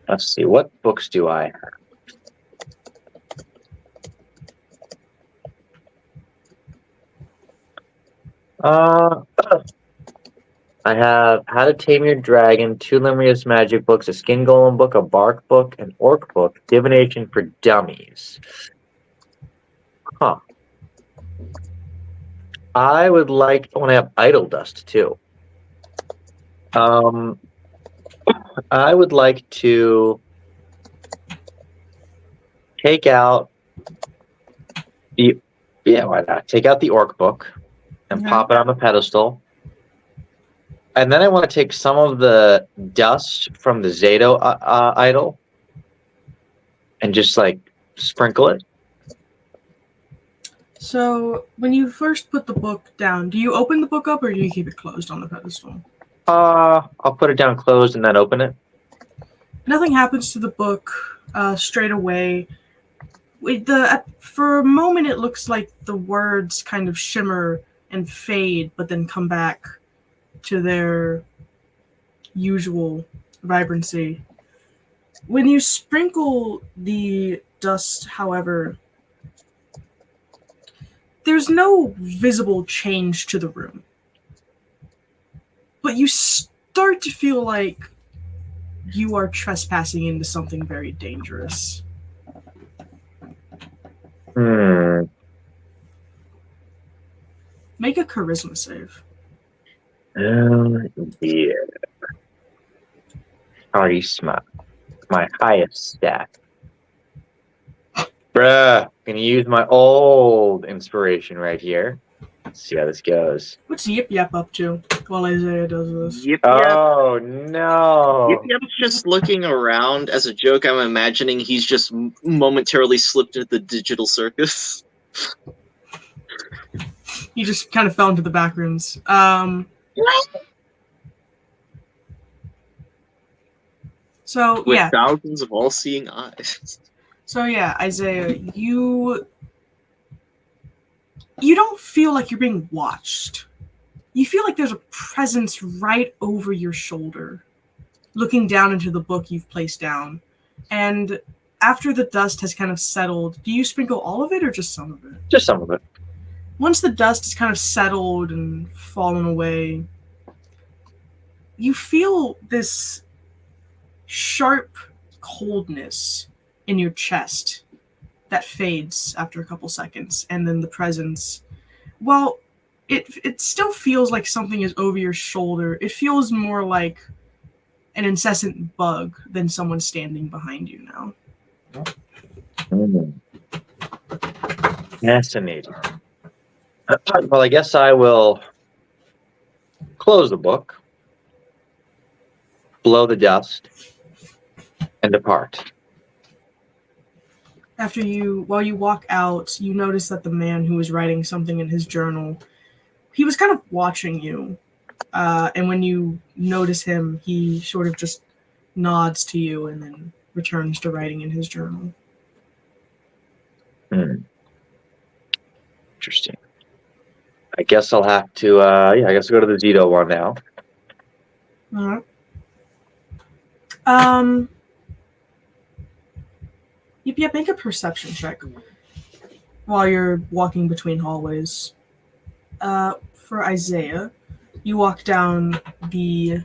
Let's see. What books do I have? I have How to Tame Your Dragon, 2 Lemurius magic books, a Skin Golem book, a Bark book, an Orc book, Divination for Dummies. Huh. I would like... I want to have Idle Dust, too. I would like to take out the... Yeah, why not? Take out the Orc book and pop it on the pedestal. And then I want to take some of the dust from the Zato idol and just like sprinkle it. So, when you first put the book down, do you open the book up or do you keep it closed on the pedestal? I'll put it down closed and then open it. Nothing happens to the book straight away. For a moment, it looks like the words kind of shimmer and fade, but then come back to their usual vibrancy. When you sprinkle the dust, however, there's no visible change to the room. But you start to feel like you are trespassing into something very dangerous. Make a charisma save. Yeah. Charisma. My highest stat. Bruh, gonna use my old inspiration right here. Let's see how this goes. What's Yip Yap up to while Isaiah does this? Yip Yap. Oh no! Yip Yap's just looking around. As a joke, I'm imagining he's just momentarily slipped into the digital circus. He just kind of fell into the back rooms. So With yeah. thousands of all-seeing eyes. So yeah, Isaiah, you don't feel like you're being watched. You feel like there's a presence right over your shoulder, looking down into the book you've placed down. And after the dust has kind of settled, do you sprinkle all of it or just some of it? Just some of it. Once the dust is kind of settled and fallen away, you feel this sharp coldness in your chest that fades after a couple seconds, and then the presence, well, it still feels like something is over your shoulder. It feels more like an incessant bug than someone standing behind you now. Fascinating. Well, I guess I will close the book, blow the dust, and depart. While you walk out, you notice that the man who was writing something in his journal, he was kind of watching you. And when you notice him, he sort of just nods to you and then returns to writing in his journal. Interesting. I guess I'll have to, I guess I'll go to the Zito one now. All right. Yep, make a perception check while you're walking between hallways. For Isaiah, you walk down the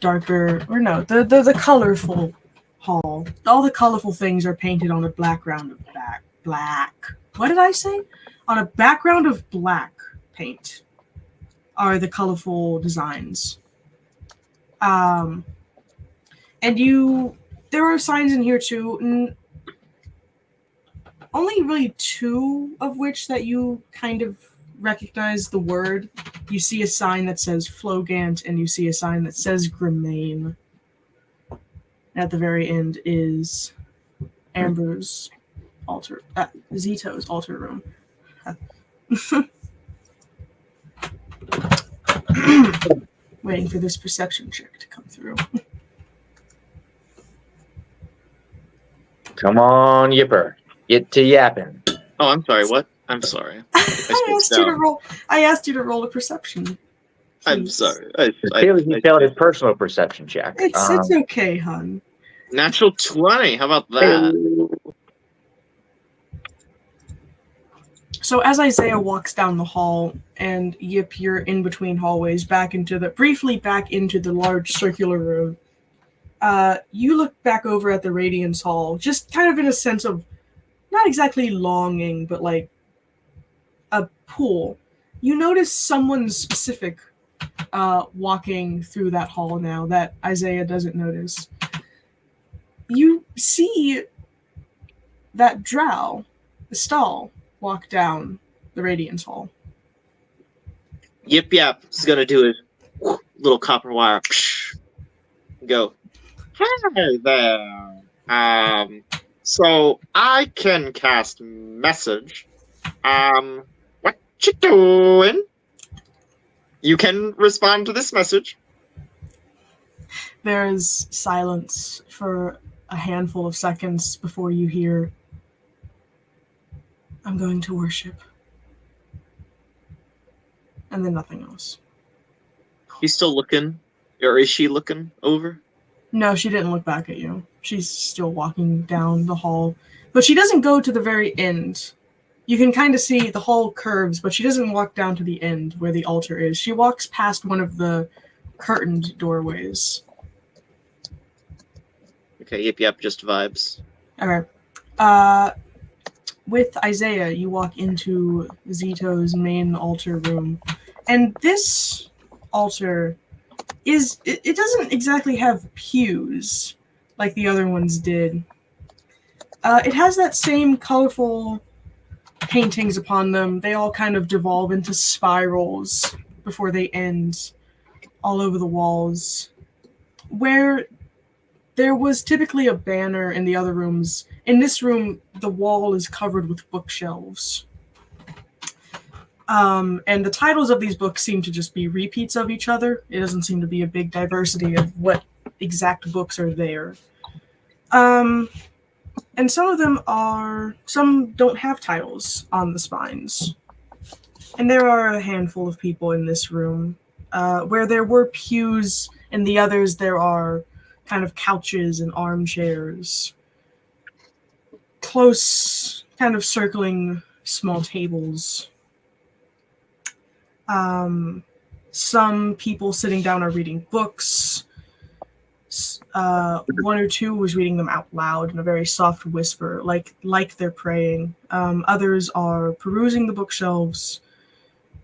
the colorful hall. All the colorful things are painted on a background of black. What did I say? On a background of black paint are the colorful designs. And there are signs in here too. Only really two of which that you kind of recognize the word. You see a sign that says Flogant, and you see a sign that says Grimane. At the very end is Amber's Zito's altar room. Waiting for this perception check to come through. Come on, Yipper. Get to yapping. Oh, I'm sorry. What? I'm sorry. I asked you to roll a perception. I'm Please. sorry. He failed his personal perception check. It's okay, hun. Natural 20. How about that? So as Isaiah walks down the hall, and Yip, you're in between hallways, briefly back into the large circular room, you look back over at the Radiance Hall, just kind of in a sense of not exactly longing, but like a pull. You notice someone specific walking through that hall now that Isaiah doesn't notice. You see that drow, the stall, walk down the Radiance Hall. Yip Yap is gonna do his little copper wire. Go. Hey there. So I can cast message. What you doing? You can respond to this message. There is silence for a handful of seconds before you hear, "I'm going to worship." And then nothing else. He's still looking, or is she looking over? No, she didn't look back at you. She's still walking down the hall. But she doesn't go to the very end. You can kind of see the hall curves, but she doesn't walk down to the end where the altar is. She walks past one of the curtained doorways. Okay, yep, just vibes. Alright. With Isaiah, you walk into Zito's main altar room. And this altar it doesn't exactly have pews like the other ones did. It has that same colorful paintings upon them. They all kind of devolve into spirals before they end all over the walls. Where there was typically a banner in the other rooms, in this room, the wall is covered with bookshelves. And the titles of these books seem to just be repeats of each other. It doesn't seem to be a big diversity of what exact books are there. And some don't have titles on the spines. And there are a handful of people in this room. Where there were pews in the others, there are kind of couches and armchairs. Close, kind of circling small tables. Some people sitting down are reading books. One or two was reading them out loud in a very soft whisper, like they're praying. Others are perusing the bookshelves,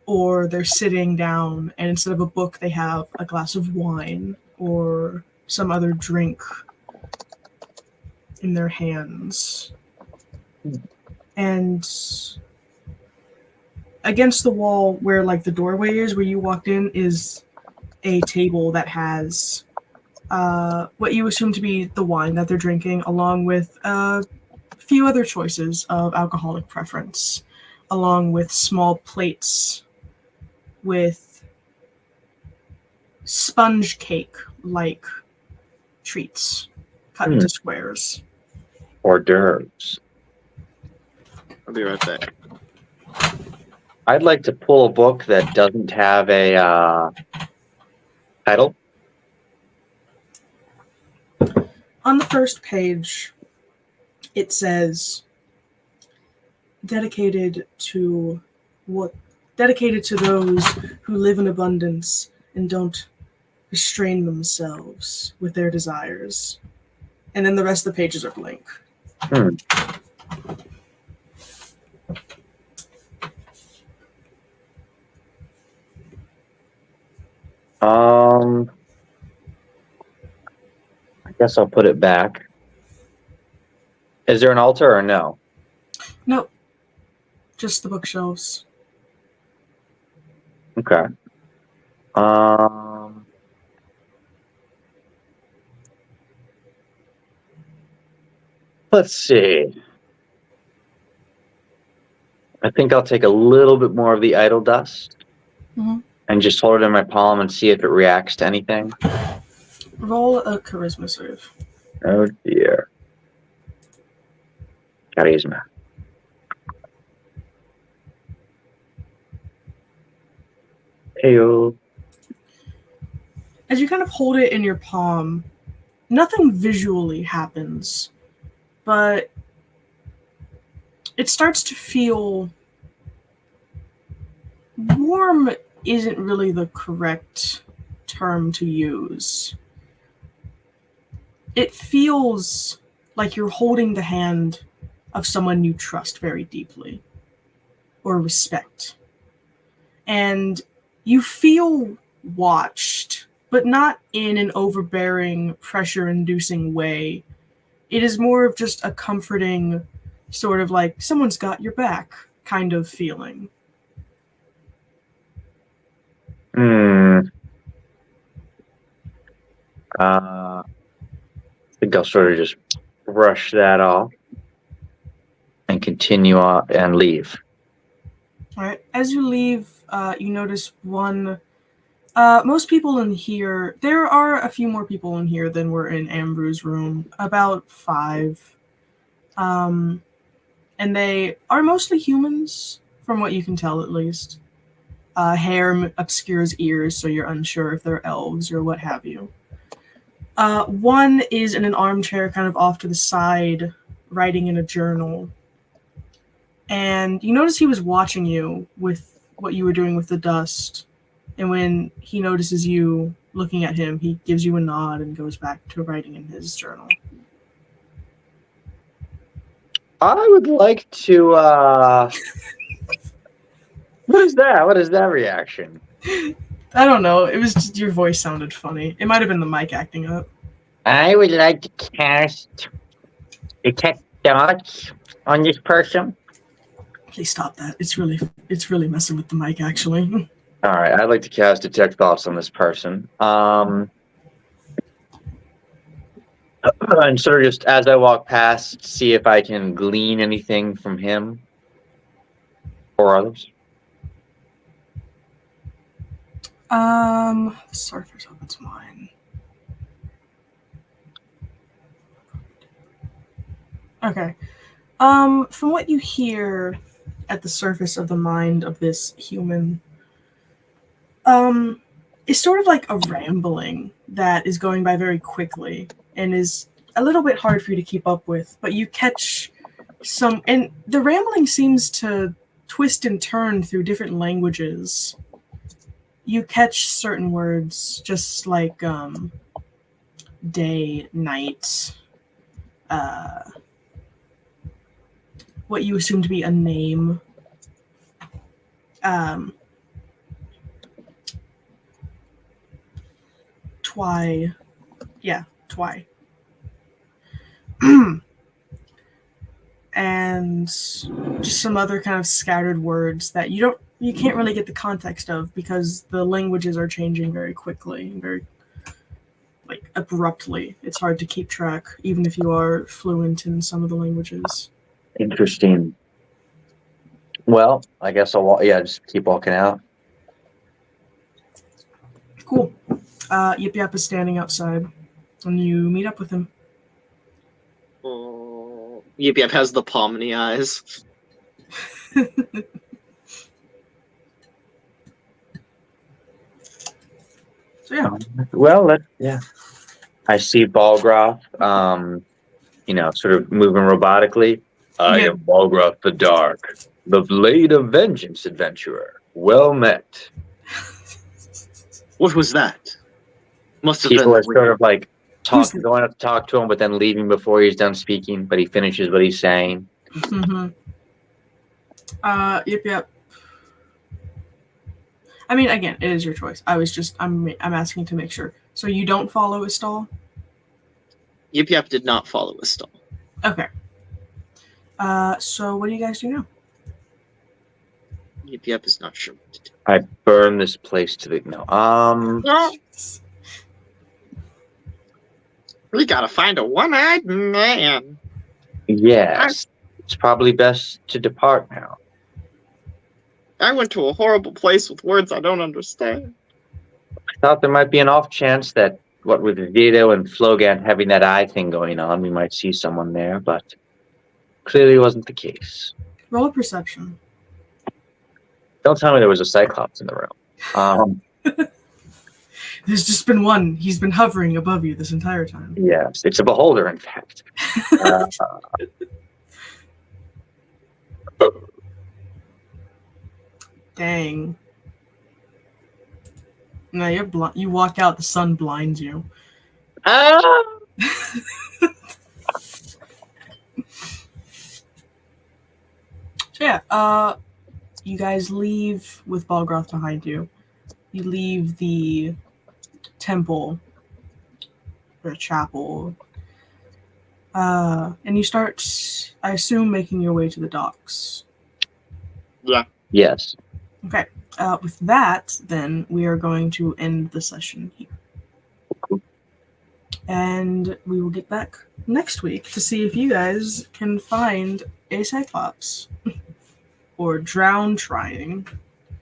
or they're sitting down, and instead of a book, they have a glass of wine or some other drink in their hands. And against the wall where like the doorway is, where you walked in, is a table that has what you assume to be the wine that they're drinking, along with a few other choices of alcoholic preference, along with small plates with sponge cake-like treats cut into squares. Hors d'oeuvres. I'll be right back. I'd like to pull a book that doesn't have a title. On the first page, it says, dedicated to those who live in abundance and don't restrain themselves with their desires. And then the rest of the pages are blank. I guess I'll put it back. Is there an altar or no? Nope. Just the bookshelves. Okay. Let's see. I think I'll take a little bit more of the idol dust and just hold it in my palm and see if it reacts to anything. Roll a charisma save. Oh dear. Charisma. Heyo. As you kind of hold it in your palm, nothing visually happens, but it starts to feel warm. Isn't really the correct term to use. It feels like you're holding the hand of someone you trust very deeply or respect. And you feel watched, but not in an overbearing, pressure-inducing way. It is more of just a comforting, sort of like someone's got your back kind of feeling. I think I'll sort of just brush that off and continue on and leave. All right. As you leave, you notice one. Most people in here. There are a few more people in here than were in Ambrew's room. About 5. And they are mostly humans, from what you can tell, at least. Hair obscures ears, so you're unsure if they're elves or what have you. One is in an armchair, kind of off to the side, writing in a journal. And you notice he was watching you with what you were doing with the dust. And when he notices you looking at him, he gives you a nod and goes back to writing in his journal. I would like to. What is that? What is that reaction? I don't know. It was just your voice sounded funny. It might have been the mic acting up. I would like to cast detect thoughts on this person. Please stop that. It's really messing with the mic, actually. All right, I'd like to cast detect thoughts on this person. And sort of just as I walk past, see if I can glean anything from him or others. Surface of its mind. Okay. From what you hear at the surface of the mind of this human, it's sort of like a rambling that is going by very quickly and is a little bit hard for you to keep up with, but you catch some, and the rambling seems to twist and turn through different languages. You catch certain words, just like day, night, what you assume to be a name. Twy. Yeah, Twy. And just some other kind of scattered words that you can't really get the context of because the languages are changing very quickly, very abruptly. It's hard to keep track, even if you are fluent in some of the languages. Interesting. Well, I guess I'll just keep walking out. Cool. Yip Yap is standing outside, and you meet up with him. Yip Yap has the pomny eyes. So yeah. I see Balgroth, sort of moving robotically. I am Balgroth the Dark, the Blade of Vengeance adventurer. Well met. What was that? Must have People been are sort of like going up to talk to him, but then leaving before he's done speaking, but he finishes what he's saying. Mm-hmm. Yep. I mean, again, it is your choice. I'm asking to make sure. So you don't follow Istall? Yip Yap did not follow Istall. Okay. So what do you guys do now? Yip Yap is not sure what to do. I burn this place to the We gotta find a one-eyed man. Yes. It's probably best to depart now. I went to a horrible place with words I don't understand. I thought there might be an off chance that, what with Vito and Flogan having that eye thing going on, we might see someone there, but clearly wasn't the case. Roll a perception. Don't tell me there was a Cyclops in the room. There's just been one. He's been hovering above you this entire time. Yes, it's a beholder, in fact. Dang. No, you're you walk out, the sun blinds you. So yeah, you guys leave with Balgroth behind you. You leave the temple, or chapel, and you start, I assume, making your way to the docks. Yeah. Yes. Okay. With that, then, we are going to end the session here. And we will get back next week to see if you guys can find a Cyclops. Or drown trying.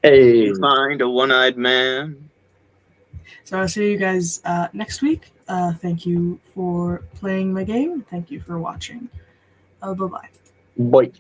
Hey. You find a one-eyed man. So I'll see you guys next week. Thank you for playing my game. Thank you for watching. Bye-bye. Bye.